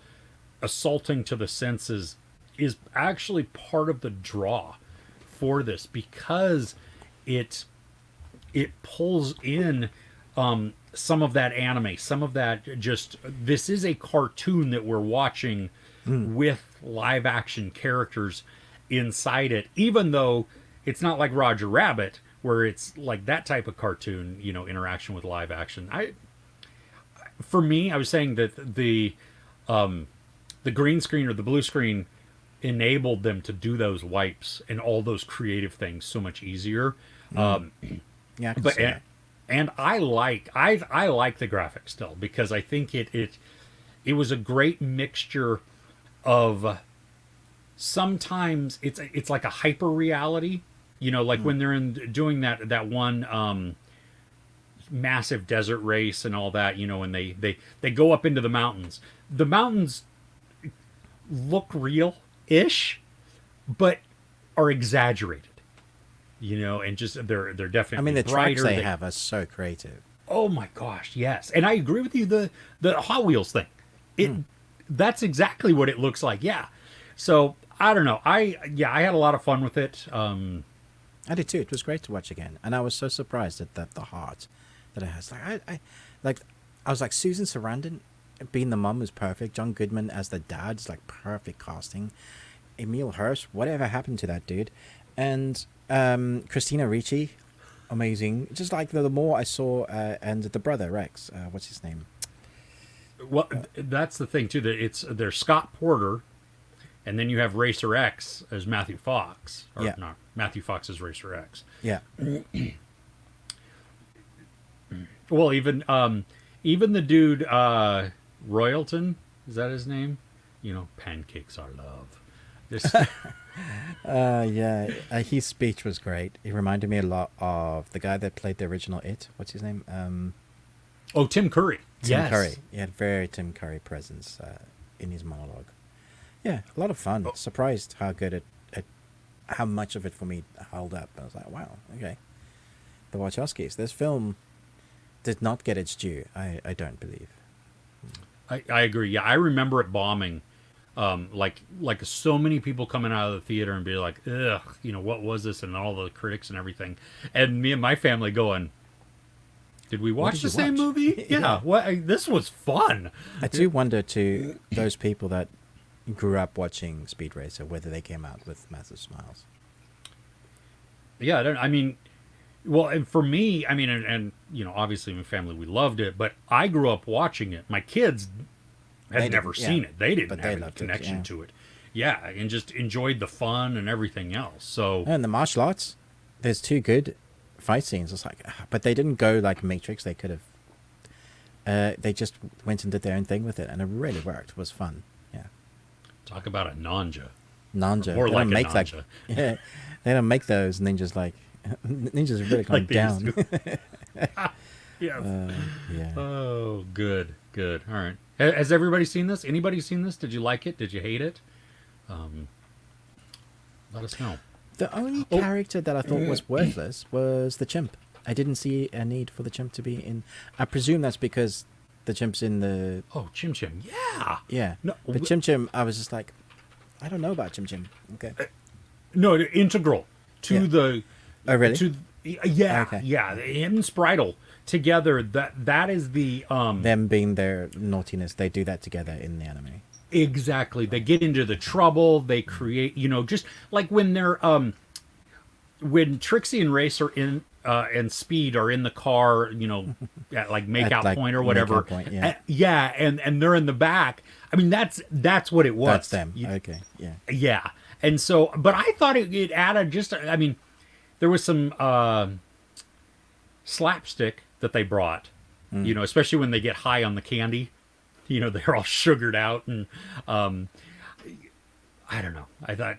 assaulting to the senses, is actually part of the draw for this, because it pulls in some of that anime, some of that, just, this is a cartoon that we're watching with live action characters inside it, even though it's not like Roger Rabbit where it's like that type of cartoon, interaction with live action. For me, I was saying that the green screen or the blue screen enabled them to do those wipes and all those creative things so much easier. Yeah, I can see that. And I like the graphics still, because I think it was a great mixture of sometimes it's like a hyper reality, like when they're in doing that one massive desert race and all that, and they go up into the mountains. The mountains look real-ish, but are exaggerated, and just they're definitely I mean, the tracks brighter. they have are so creative. Oh my gosh, yes. And I agree with you, the Hot Wheels thing. That's exactly what it looks like. Yeah. So, I don't know. I had a lot of fun with it. I did too. It was great to watch again, and I was so surprised at the heart that it has. I was like, Susan Sarandon being the mum was perfect. John Goodman as the dad is like perfect casting. Emil Hirsch, whatever happened to that dude, and Christina Ricci, amazing. Just like the more I saw, and the brother Rex, what's his name? Well, that's the thing too. That there's Scott Porter, and then you have Racer X as Matthew Fox. Or Yeah. not Matthew Fox as Racer X. Yeah, Well, even the dude Royalton, is that his name? Pancakes are love. This yeah. His speech was great. He reminded me a lot of the guy that played the original It. What's his name? Tim Curry. Tim Yes. Curry. He had very Tim Curry presence in his monologue. Yeah, a lot of fun. Surprised how good it, how much of it for me held up. I was like, wow, okay. The Wachowskis. This film did not get its due. I don't believe. I agree. Yeah, I remember it bombing. Like so many people coming out of the theater and be like, ugh, what was this? And all the critics and everything. And me and my family going, did we watch did the you same watch? movie? Yeah. Yeah. What? This was fun. I do wonder to those people that grew up watching Speed Racer whether they came out with massive smiles. Yeah, well, and for me, and obviously my family, we loved it, but I grew up watching it. My kids They had never didn't, seen yeah. it. They didn't But they have any loved it, connection yeah. to it. Yeah, and just enjoyed the fun and everything else. So And the martial arts, there's two good fight scenes. It's like, but they didn't go like Matrix. They could have. They just went and did their own thing with it, and it really worked. It was fun. Yeah. talk about a nanja. Ninja. More They like don't a make ninja. yeah, they don't make those ninjas like ninjas really come Like they used down. Yes. Yeah. Oh, good. All right. Has everybody seen this? Anybody seen this? Did you like it? Did you hate it? Let us know. The only character that I thought was worthless was the chimp. I didn't see a need for the chimp to be in. I presume that's because the chimp's in the Oh, Chim Chim. Yeah. yeah. No, But Chim Chim, I was just like, I don't know about Chim Chim. Okay. No, integral to Yeah. the. Oh really? To yeah, Okay. yeah. Him and Spritle together. That is the Them being their naughtiness, they do that together in the anime. exactly. They get into the trouble. They create. Just like when they're when Trixie and Racer in and Speed are in the car. At like makeout like, point or whatever. makeout point, yeah. Yeah, and they're in the back. I mean, that's what it was. That's them. You- Okay. Yeah. Yeah. And so, but I thought it added just, I mean, there was some slapstick that they brought, especially when they get high on the candy. They're all sugared out. And I don't know. I thought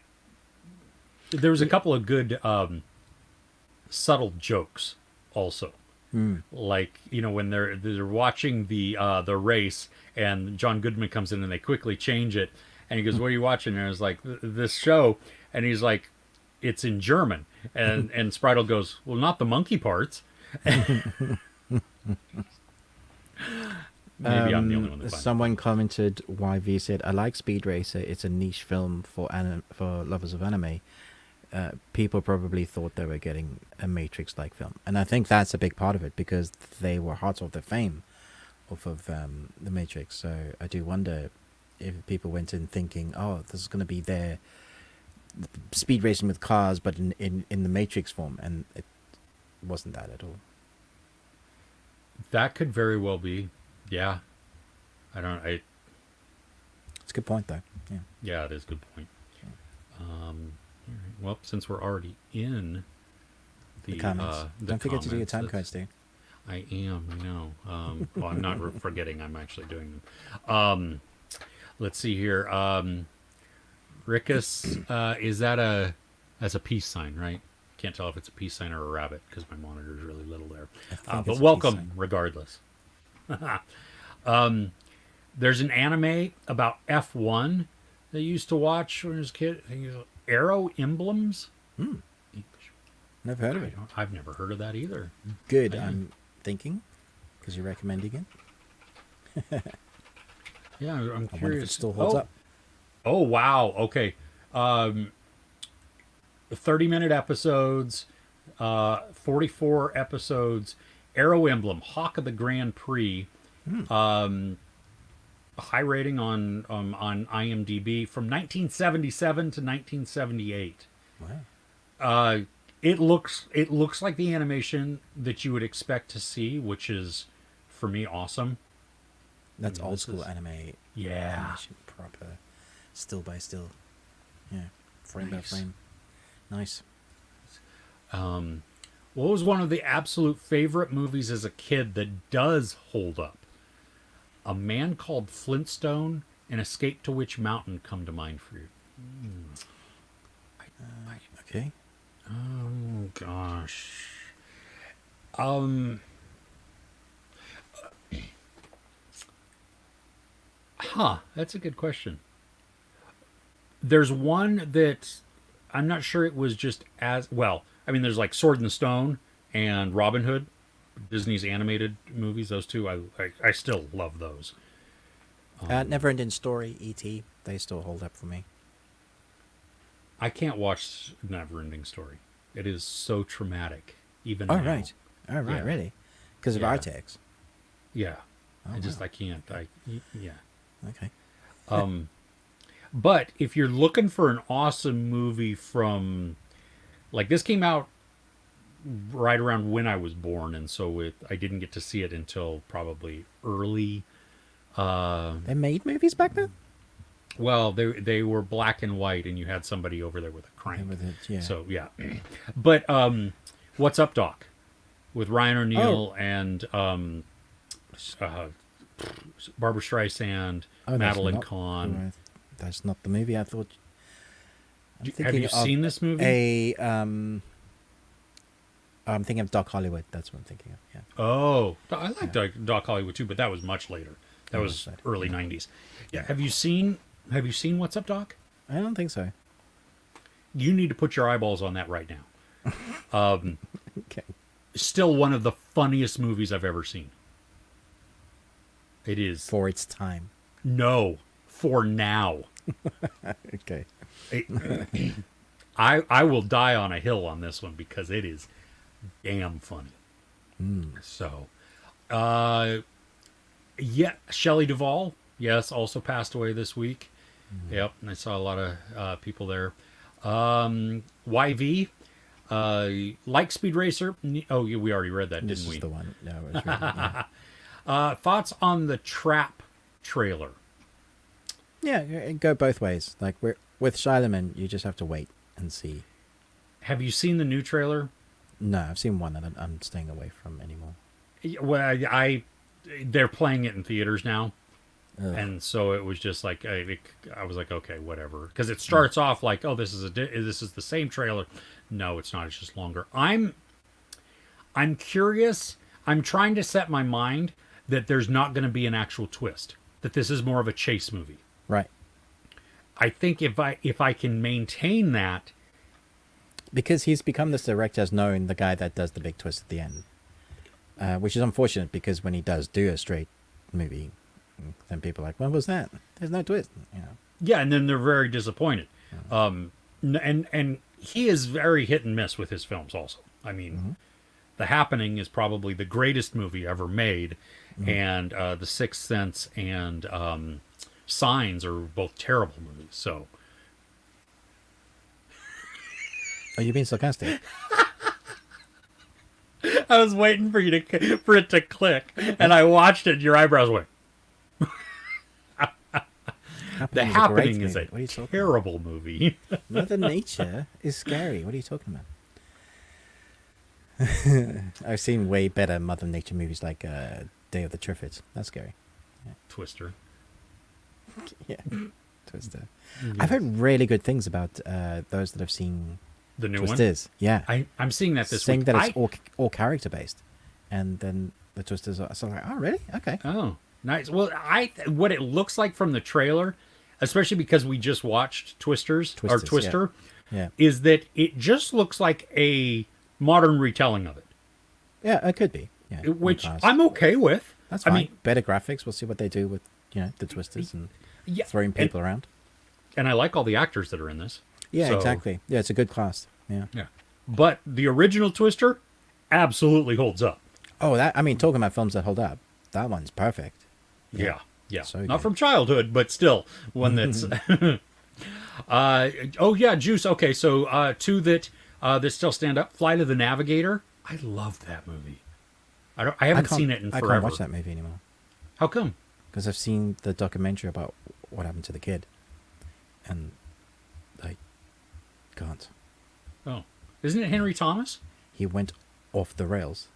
there was a couple of good subtle jokes also. Like, when they're watching the race and John Goodman comes in and they quickly change it. And he goes, "What are you watching?" And I was like, "This show." And he's like, "It's in German." And Spritle goes, "Well, not the monkey parts." Maybe I'm the only one that finds Someone commented, YV said, I like Speed Racer. It's a niche film for lovers of anime. People probably thought they were getting a Matrix-like film. And I think that's a big part of it because they were hot off the fame off of the Matrix. So I do wonder if people went in thinking, oh, this is going to be their speed racing with cars, but in the Matrix form. And it wasn't that at all. That could very well be. Yeah. It's a good point, though. Yeah. Yeah, it is a good point. All right. Well, since we're already in The comments. Don't forget to do your time comments, codes, dude. I am, I know. Well, I'm not forgetting. I'm actually doing them. Let's see here. Rickus, is that that's a peace sign, right? Can't tell if it's a peace sign or a rabbit because my monitor is really little there. I think But it's a peace welcome, sign. regardless. There's an anime about F1 that I used to watch when I was a kid. I think it was Arrow Emblems. Never heard of it. I've never heard of that either. Good, Yeah. I'm thinking, because you're recommending it. Yeah, I'm I wonder if curious. it still holds up. Oh wow. Okay. 30-minute episodes, 44 episodes. Arrow Emblem, Hawk of the Grand Prix. High rating on IMDb from 1977 to 1978. Wow. It looks like the animation that you would expect to see, which is for me awesome. That's Yeah, old this school is- anime. Yeah. Animation, proper. Still by still. Yeah. Frame by Nice. frame. Nice. What was one of the absolute favorite movies as a kid that does hold up? A Man Called Flintstone and Escape to Witch Mountain come to mind for you. Okay. Oh gosh. That's a good question. There's one that I'm not sure it was just as well. I mean, there's like Sword and Stone and Robin Hood, Disney's animated movies. Those two, I still love those. Never Ending Story, E.T. They still hold up for me. I can't watch Neverending Story. It is so traumatic. Even Oh, now. right. Oh, right, Yeah. really? Because of Yeah. Artex. Yeah. Oh, I can't. Yeah. Okay. But if you're looking for an awesome movie from, like, this came out right around when I was born, and so I didn't get to see it until probably early. They made movies back then? Well, they were black and white, and you had somebody over there with a crank. With it, yeah. So yeah, but What's Up, Doc, with Ryan O'Neal Oh. and Barbara Streisand, Oh, that's Madeline not- Kahn. right. That's not the movie I thought. I'm Have thinking you of seen this movie? I'm thinking of Doc Hollywood. That's what I'm thinking of. Yeah. Oh, I like Doc Hollywood too, but that was much later. That Oh, was that's right. early '90s. Yeah. Have you seen What's Up, Doc? I don't think so. You need to put your eyeballs on that right now. Okay. Still one of the funniest movies I've ever seen. It is. For its time. No, for now. Okay. I will die on a hill on this one because it is damn funny. So, yeah, Shelley Duvall, yes, also passed away this week. Yep, and I saw a lot of people there. YV, like Speed Racer. Oh, yeah, we already read that, This didn't is we? the one. No, it was really, yeah. Thoughts on the Trap trailer? Yeah, it go both ways. Like with Shiloman, you just have to wait and see. Have you seen the new trailer? No, I've seen one that I'm staying away from anymore. Well, they're playing it in theaters now, Ugh. and so it was just like I was like, okay, whatever, because it starts off like, oh, this is the same trailer. No, it's not. It's just longer. I'm curious. I'm trying to set my mind that there's not going to be an actual twist. That this is more of a chase movie. Right. I think if I can maintain that, Because he's become this director as known the guy that does the big twist at the end. Which is unfortunate because when he does do a straight movie, then people are like, what was that? There's no twist. You know. yeah, and then they're very disappointed. And he is very hit and miss with his films also. I mean, The Happening is probably the greatest movie ever made, and The Sixth Sense and Signs are both terrible movies. So Oh, you're being sarcastic. I was waiting for for it to click, and I watched it. And your eyebrows went. The Happening is a What are you talking terrible movie. about? Mother Nature is scary. What are you talking about? I've seen way better Mother Nature movies like Day of the Triffids. That's scary. Twister. Yeah. Twister. I've heard really good things about those that have seen The new Twisters. Yeah, I'm seeing that this saying week. that it's all character based, and then the Twisters are so like, oh really? Okay. Oh, nice. Well, what it looks like from the trailer, especially because we just watched Twister, Yeah. is that it just looks like a modern retelling of it, Yeah, it could be. Yeah, which in the past. I'm okay with. That's fine. I mean, Better graphics. We'll see what they do with the Twisters and yeah, throwing people around. and I like all the actors that are in this. Yeah, So, exactly. Yeah, it's a good cast. Yeah. Yeah, but the original Twister absolutely holds up. Oh, talking about films that hold up, that one's perfect. Yeah. So Not good. from childhood, but still one that's. Oh yeah, Juice. Okay, so two that still stand up. Flight of the Navigator. I love that movie. I haven't seen it in forever. I can't watch that movie anymore How come? because I've seen the documentary about what happened to the kid, and I can't. Oh, isn't it Henry Thomas? He went off the rails.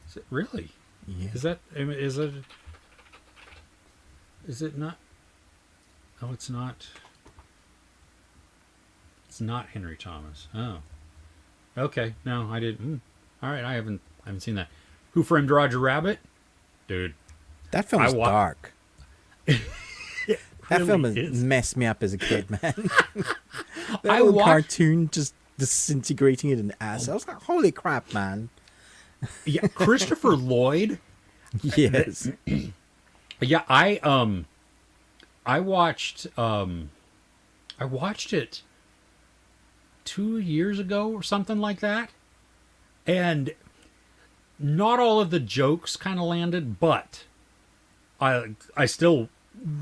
Is it really? Yeah. Is that? Is it? Is it not? Oh, it's not. It's not Henry Thomas. Oh, okay. No, I didn't. All right, I haven't seen that. Who Framed Roger Rabbit? Dude, That film I is wa- dark. That really film is. messed me up as a kid, man. That I little watched- cartoon just disintegrating it in ass. I was like, holy crap, man. Yeah, Christopher Lloyd. Yes. Yeah, I watched it 2 years ago or something like that, and not all of the jokes kind of landed, but I still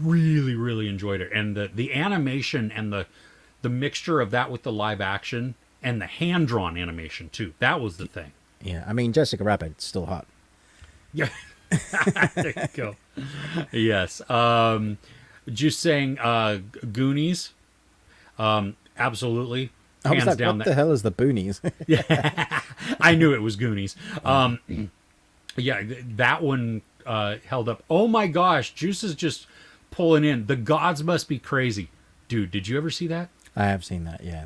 really enjoyed it, and the animation and the mixture of that with the live action and the hand drawn animation too. That was the thing. Yeah, I mean, Jessica Rabbit's still hot. Yeah. There you go. Yes. Just saying Goonies. Absolutely. I was Hands like, down. what the hell is the Boonies? I knew it was Goonies. Yeah, that one held up. Oh my gosh, Juice is just pulling in. The Gods Must Be Crazy. Dude, did you ever see that? I have seen that, yeah.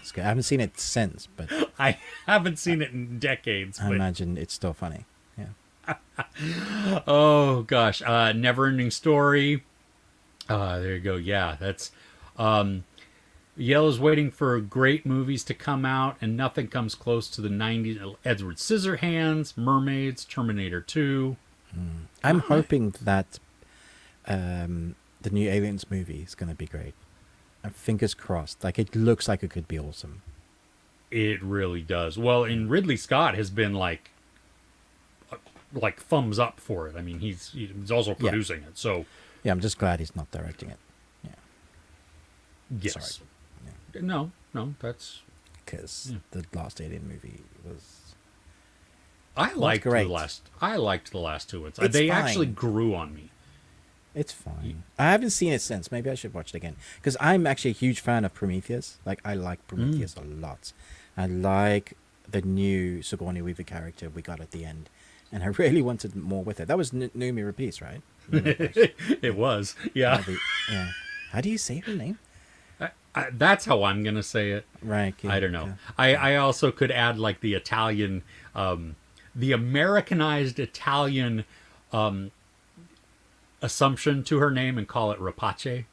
It's good. I haven't seen it since, but I haven't seen it in decades. I But, imagine it's still funny. Yeah. oh gosh, Neverending Story. There you go. Yeah, that's Yellow's waiting for great movies to come out, and nothing comes close to the 90s. Edward Scissorhands, Mermaids, Terminator 2. I'm hoping that the new Aliens movie is going to be great. Fingers crossed. Like, it looks like it could be awesome. It really does. Well, and Ridley Scott has been like thumbs up for it. I mean, he's also producing it. So Yeah, I'm just glad he's not directing it. Yeah. yes, Sorry. no, that's. Because the last Alien movie was... I liked the great. last two ones. It's They fine. actually grew on me. It's fine. I haven't seen it since. Maybe I should watch it again. Because I'm actually a huge fan of Prometheus. Like, I like Prometheus a lot. I like the new Sigourney Weaver character we got at the end. And I really wanted more with it. That was Noomi Rapace, right? It was, yeah. Yeah. How do you say her name? That's how I'm gonna say it. Right. Yeah, I don't know. yeah. I also could add like the Italian, the Americanized Italian assumption to her name and call it Rapace.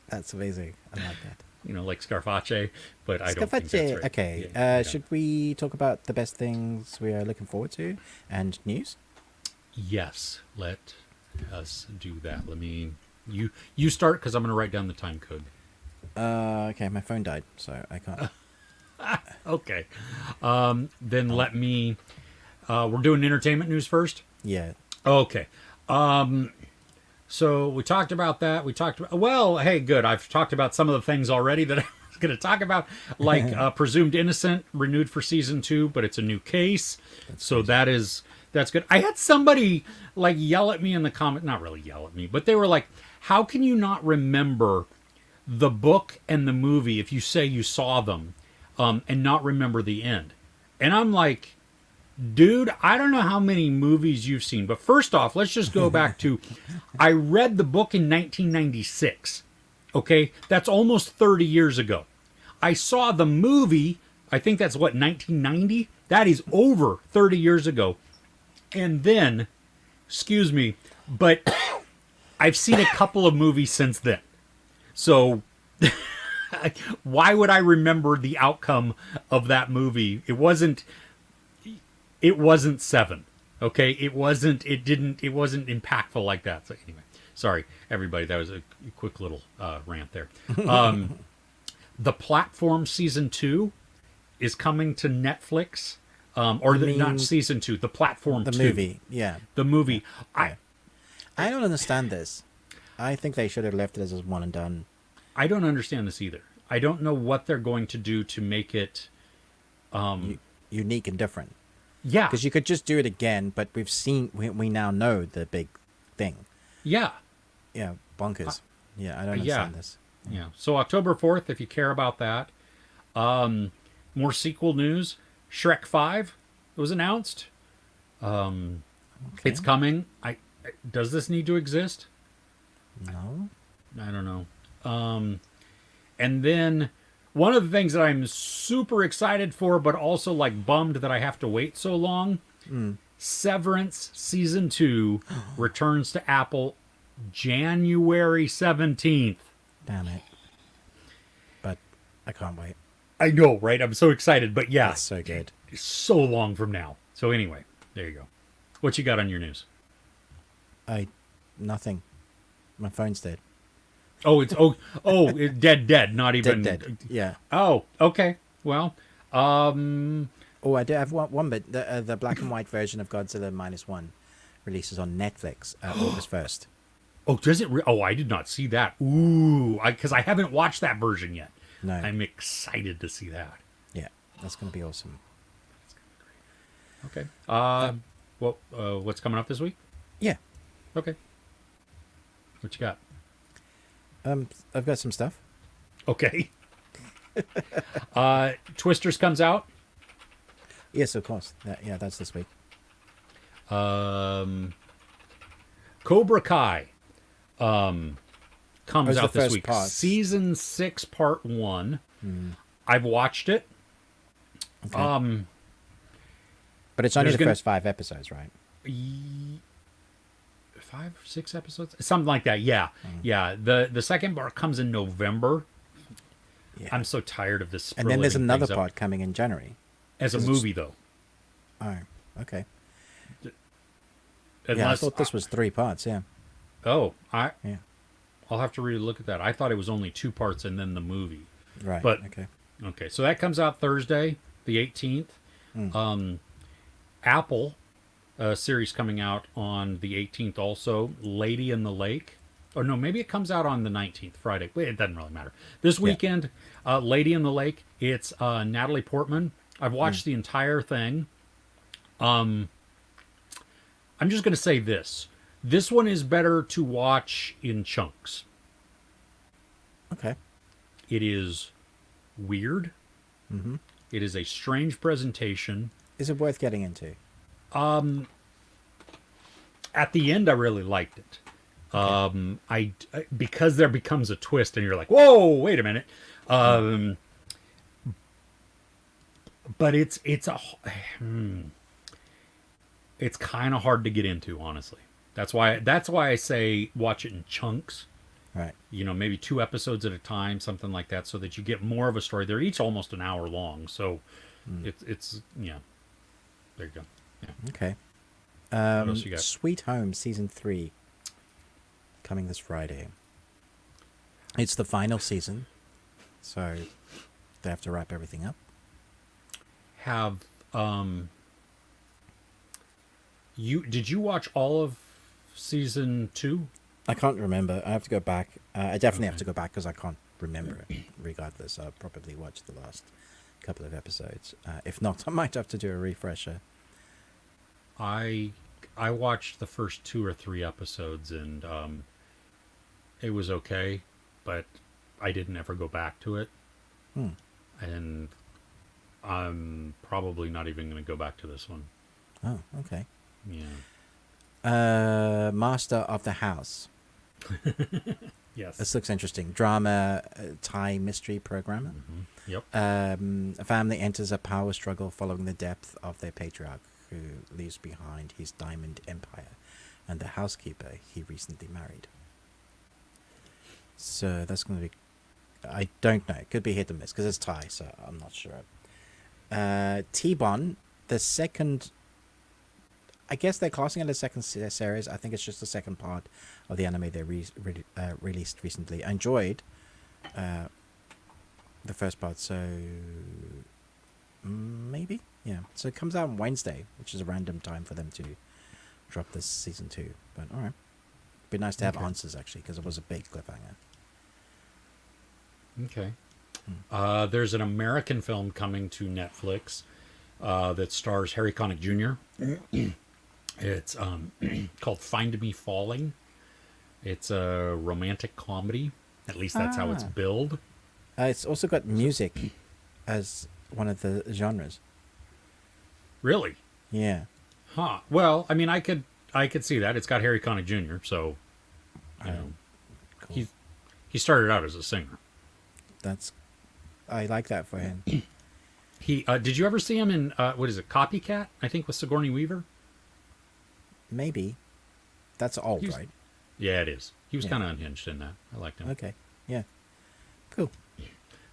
That's amazing. I like that. You know, like Scarface, but I don't think that's right. Okay. Yeah, Should we talk about the best things we are looking forward to and news? Yes, let us do that. Let me. You start because I'm going to write down the time code. Okay, my phone died, so I can't. Okay. Then let me. We're doing entertainment news first. Yeah. Okay. So we talked about that. Well, hey, good. I've talked about some of the things already that I was going to talk about, like Presumed Innocent renewed for season 2, but it's a new case. So that's good. I had somebody like yell at me in the comment, not really yell at me, but they were like, "How can you not remember the book and the movie if you say you saw them, and not remember the end?" And I'm like, Dude, I don't know how many movies you've seen, but first off, let's just go back to I read the book in 1996. Okay? That's almost 30 years ago. I saw the movie, I think that's what, 1990? That is over 30 years ago. And then, excuse me, but I've seen a couple of movies since then. So why would I remember the outcome of that movie? It wasn't Seven. Okay? It wasn't impactful like that. So anyway, sorry everybody, that was a quick little rant there. The Platform season 2 is coming to Netflix. Not season 2, the Platform The 2. movie, yeah. The movie. I don't understand this. I think they should have left it as a one and done. I don't understand this either. I don't know what they're going to do to make it Unique and different. yeah. Because you could just do it again, but we now know the big thing. Yeah. Yeah, bonkers. Yeah, I don't understand this. Yeah. So October 4th, if you care about that. More sequel news. Shrek 5 was announced. It's coming. Does this need to exist? No? I don't know. And then one of the things that I'm super excited for, but also like bummed that I have to wait so long, Severance season 2 returns to Apple January 17th. Damn it. But I can't wait. I know, right? I'm so excited, but yeah, That's so good. it's so long from now. So anyway, there you go. What you got on your news? Nothing. My phone's dead. Oh, it's dead. Not even Dead. Yeah. Oh, okay. Well, Oh, I do have one bit. The black and white version of Godzilla -1 releases on Netflix August 1st. oh, does it? Oh, I did not see that. Ooh, because I haven't watched that version yet. No. I'm excited to see that. Yeah, that's going to be awesome. Okay. What's coming up this week? Yeah. Okay. What you got? I've got some stuff. Okay. Twisters comes out. Yes, of course. Yeah, that's this week. Cobra Kai comes the out this first week. part? Season 6, part 1. I've watched it. Okay. But it's only there's the gonna- first 5 episodes, right? 5, 6 episodes, something like that. Yeah, yeah. The second part comes in November. Yeah. I'm so tired of this. And then there's splitting another things up. part coming in January. as a 'cause it's- movie, though. Oh, okay. Unless, Yeah, I thought this was 3 parts, yeah. Oh, Yeah. I'll have to really look at that. I thought it was only 2 parts and then the movie. Right, But okay. okay, so that comes out Thursday, the 18th. Apple series coming out on the 18th also. Lady in the Lake. Or no, maybe it comes out on the 19th, Friday. It doesn't really matter. This weekend, Lady in the Lake. It's Natalie Portman. I've watched the entire thing. I'm just going to say this. This one is better to watch in chunks. Okay. It is weird. It is a strange presentation. Is it worth getting into? At the end, I really liked it. Because there becomes a twist, and you're like, "Whoa, wait a minute!" But it's kind of hard to get into, honestly. That's why I say watch it in chunks. Right. You know, maybe 2 episodes at a time, something like that, so that you get more of a story. They're each almost an hour long, so it's yeah. There you go. Yeah. Okay. What else you got? Sweet Home Season 3 coming this Friday. It's the final season, so they have to wrap everything up. Have did you watch all of season 2? I can't remember. I have to go back. I definitely have to go back because I can't remember it. Regardless, I'll probably watch the last couple of episodes. If not, I might have to do a refresher. I watched the first 2 or 3 episodes, and it was okay, but I didn't ever go back to it. And I'm probably not even going to go back to this one. Oh, okay. Yeah. Master of the House. Yes. This looks interesting. Drama, Thai mystery programmer. Yep. A family enters a power struggle following the death of their patriarch, who leaves behind his diamond empire and the housekeeper he recently married. So that's going to be... I don't know. It could be hit or miss, because it's Thai, so I'm not sure. T-Bon, the second... I guess they're classing it as second series. I think it's just the second part of the anime they released recently. I enjoyed the first part, so maybe, yeah. So it comes out on Wednesday, which is a random time for them to drop this season 2. But all right, be nice to have answers actually, because it was a big cliffhanger. Okay. There's an American film coming to Netflix that stars Harry Connick Jr. It's called Find Me Falling. It's a romantic comedy. At least that's how it's billed. It's also got music as one of the genres. Really? Yeah. Huh. Well, I mean, I could see that. It's got Harry Connick Jr., so you know, Cool. he started out as a singer. I like that for him. He did you ever see him in what is it, Copycat? I think with Sigourney Weaver. Maybe. That's old, right? Yeah, it is. He was Yeah. kind of unhinged in that. I liked him. Okay. Yeah. Cool.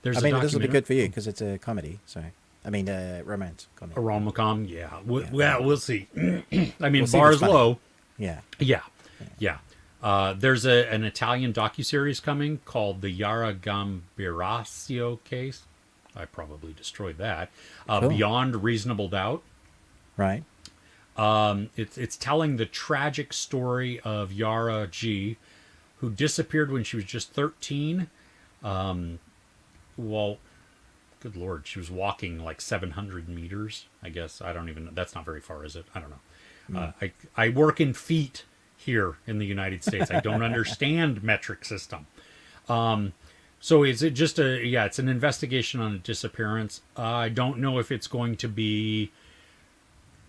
There's I mean, a this will be documentary- good for you because it's a comedy. So, I mean, romance comedy. A rom-com, yeah. Yeah. Well, we'll see. I mean, We'll see if bar's it's funny. low. Yeah. Yeah. There's an Italian docuseries coming called the Yara Gambirasio case. I probably destroyed that. Cool. Beyond Reasonable Doubt. Right. It's telling the tragic story of Yara G, who disappeared when she was just 13. Well, good Lord, she was walking like 700 meters, I guess. I don't even know. That's not very far, is it? I don't know. I work in feet here in the United States. I don't understand metric system. So is it just it's an investigation on a disappearance. I don't know if it's going to be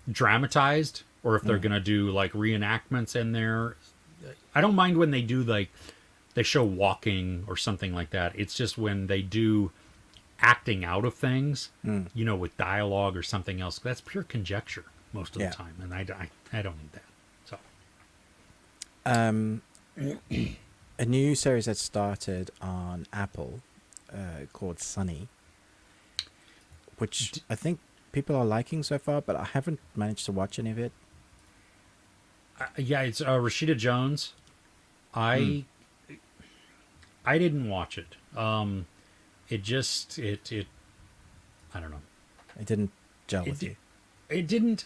dramatized or if they're going to do like reenactments in there. I don't mind when they do like they show walking or something like that. It's just when they do acting out of things, you know, with dialogue or something else. That's pure conjecture most of the time, and I don't need that. So A new series that started on Apple called Sunny, which I think people are liking so far, but I haven't managed to watch any of it. Yeah, it's Rashida Jones. I didn't watch it. It just it I don't know. It didn't gel with you. It didn't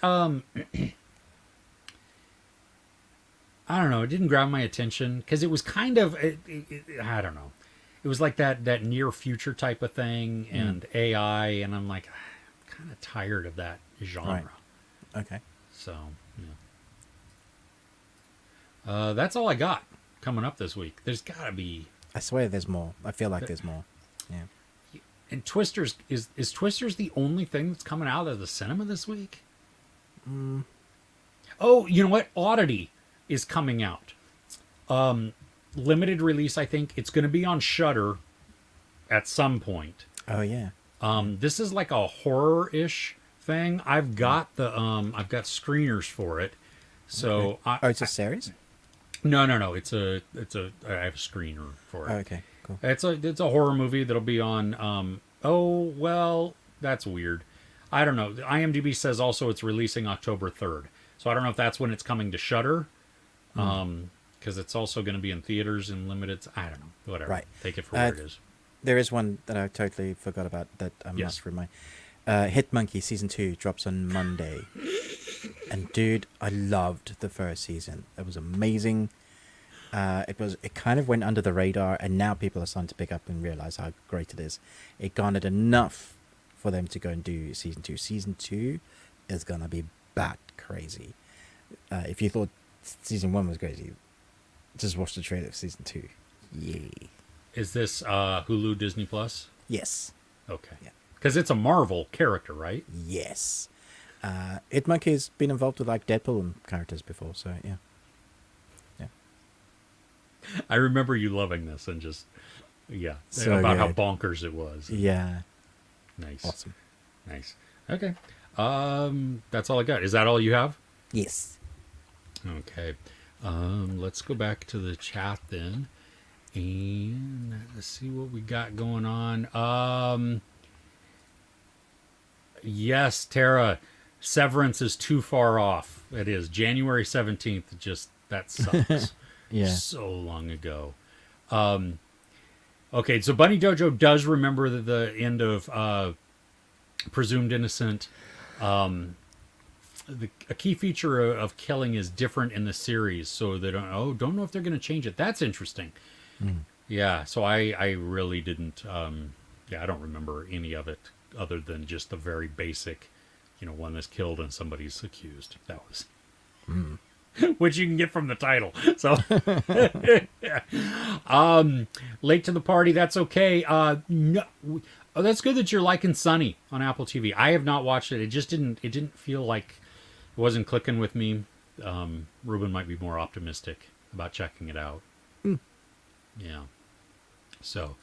I don't know. It didn't grab my attention because it was kind of I don't know. It was like that near future type of thing and AI, and I'm like, I'm kind of tired of that genre. Right. Okay. So yeah. That's all I got coming up this week. There's got to be. I swear there's more. I feel like there's more. Yeah. And Twisters is Twisters the only thing that's coming out of the cinema this week? Oh, you know what? Oddity is coming out. Limited release, I think. It's going to be on Shudder at some point. Oh yeah. This is like a horror-ish thing. I've got the I've got screeners for it. So Okay. It's a series? No. It's a I have a screener for it. Oh, okay. Cool. It's a horror movie that'll be on oh well, that's weird. I don't know. IMDb says also it's releasing October 3rd. So I don't know if that's when it's coming to Shudder. Because it's also going to be in theaters and limited. I don't know. Whatever. Right. Take it for what it is. There is one that I totally forgot about that I must remind. Hit Monkey season 2 drops on Monday, and dude, I loved the first season. It was amazing. It kind of went under the radar, and now people are starting to pick up and realize how great it is. It garnered enough for them to go and do season 2. Season 2 is gonna be bat crazy. If you thought season 1 was crazy, just watch the trailer of season 2. Yay! Is this Hulu Disney Plus? Yes. Okay. Yeah. Because it's a Marvel character, right? Yes. Id Monkey's been involved with like Deadpool and characters before, so yeah. I remember you loving this and just, yeah, So about how good. bonkers it was. Yeah, Nice. awesome. Nice. Okay. That's all I got. Is that all you have? Yes. Okay. Let's go back to the chat then. And let's see what we got going on. Yes, Tara, Severance is too far off. It is January 17th. Just that sucks. Yeah. So long ago. Okay, so Bunny Dojo does remember the end of Presumed Innocent. A key feature of killing is different in the series, so they don't know if they're going to change it. That's interesting. Yeah, so I really didn't. I don't remember any of it other than just the very basic, one that's killed and somebody's accused. That was. Which you can get from the title. So, late to the party. That's okay. No, that's good that you're liking Sunny on Apple TV. I have not watched it. It just didn't. It didn't feel like it wasn't clicking with me. Ruben might be more optimistic about checking it out. Yeah. So,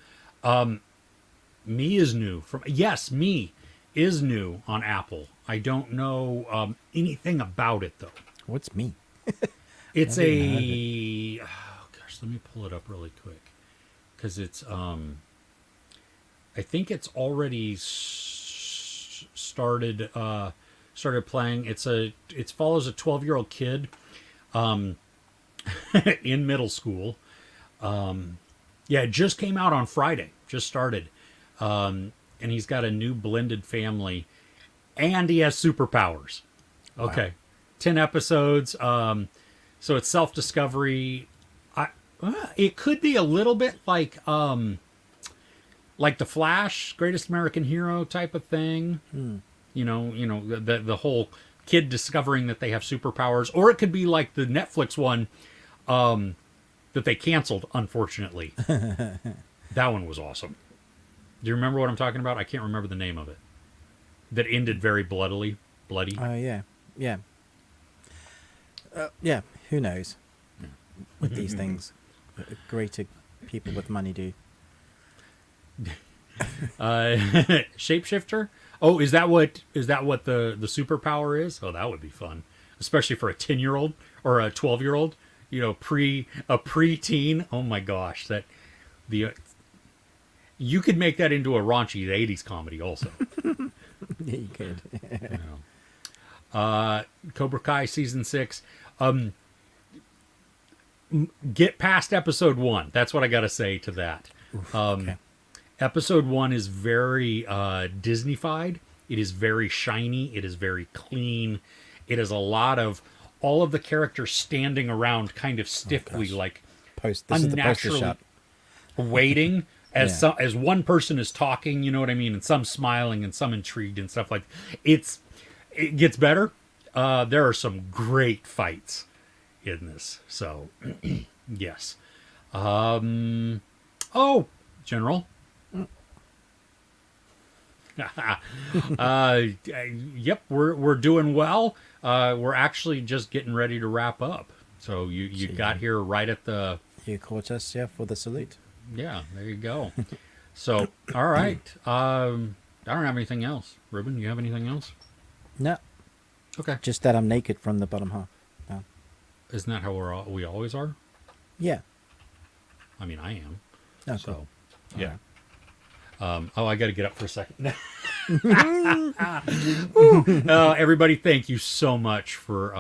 Me is new from. Yes, Me is new on Apple. I don't know anything about it though. What's me? It's Never even oh gosh, let me pull it up really quick because it's I think it's already started playing. It follows a 12-year-old kid in middle school. It just came out on Friday. Just started, and he's got a new blended family, and he has superpowers. Okay. Wow. 10 episodes. So it's self-discovery. It could be a little bit like The Flash, Greatest American Hero type of thing. The whole kid discovering that they have superpowers, or it could be like the Netflix one that they canceled, unfortunately. That one was awesome. Do you remember what I'm talking about? I can't remember the name of it. That ended very bloody. Oh yeah. Yeah, who knows with these things. Greater people with money do. Shapeshifter? Oh, is that what the superpower is? Oh, that would be fun, especially for a 10-year-old or a 12-year-old. Pre-teen. Oh my gosh, you could make that into a raunchy 80s comedy also. Yeah, you could. Cobra Kai season 6. Get past episode 1. That's what I got to say to that. Okay. Episode 1 is very Disney-fied. It is very shiny. It is very clean. It is a lot of all of the characters standing around kind of stiffly, like This is the poster unnaturally shot. waiting as Yeah. as one person is talking. You know what I mean? And some smiling and some intrigued and stuff like. It gets better. There are some great fights in this. So, yes. General. Yep, we're doing well. We're actually just getting ready to wrap up. So you got here right at the. You caught us, for the salute. Yeah, there you go. So, all right. I don't have anything else. Ruben, you have anything else? No, Okay. just that I'm naked from the bottom half. No. Isn't that how we always are? Yeah. I mean, I am. Oh, So, cool. yeah. I got to get up for a second. Everybody, thank you so much for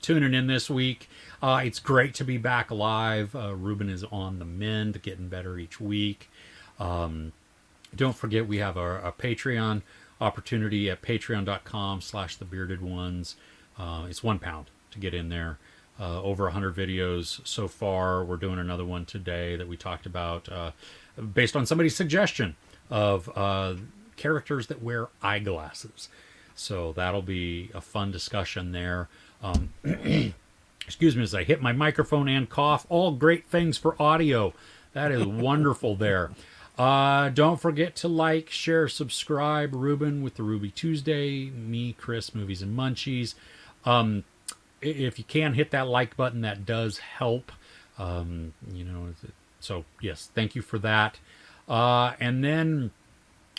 tuning in this week. It's great to be back live. Ruben is on the mend, getting better each week. Don't forget, we have a Patreon opportunity at patreon.com/thebeardedones. It's £1 to get in there. Over 100 videos so far. We're doing another one today that we talked about based on somebody's suggestion of characters that wear eyeglasses. So that'll be a fun discussion there. Excuse me as I hit my microphone and cough. All great things for audio. That is wonderful there. Don't forget to like, share, subscribe. Ruben with the Ruby Tuesday. Me, Chris, Movies and Munchies. If you can hit that like button, that does help. So yes, thank you for that. And then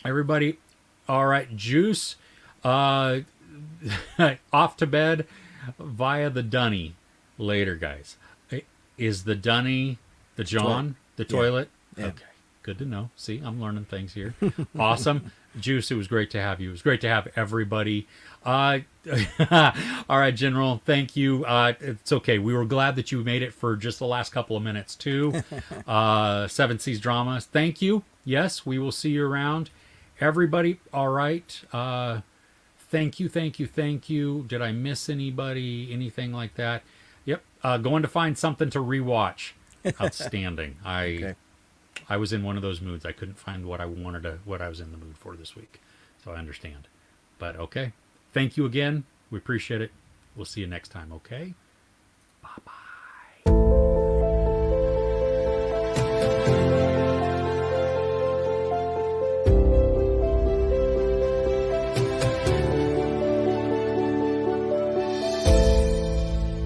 everybody, all right, Juice, off to bed via the dunny later, guys. Is the dunny the John, the toilet? Yeah. Okay, good to know. See, I'm learning things here. Awesome. Juice, it was great to have you. It was great to have everybody. All right, General, thank you. It's okay. We were glad that you made it for just the last couple of minutes, too. Seven Seas Dramas, thank you. Yes, we will see you around. Everybody, all right. Thank you. Did I miss anybody? Anything like that? Yep. Going to find something to rewatch. Outstanding. Okay. I was in one of those moods. I couldn't find what I was in the mood for this week. So I understand. But okay. Thank you again. We appreciate it. We'll see you next time, okay? Bye-bye.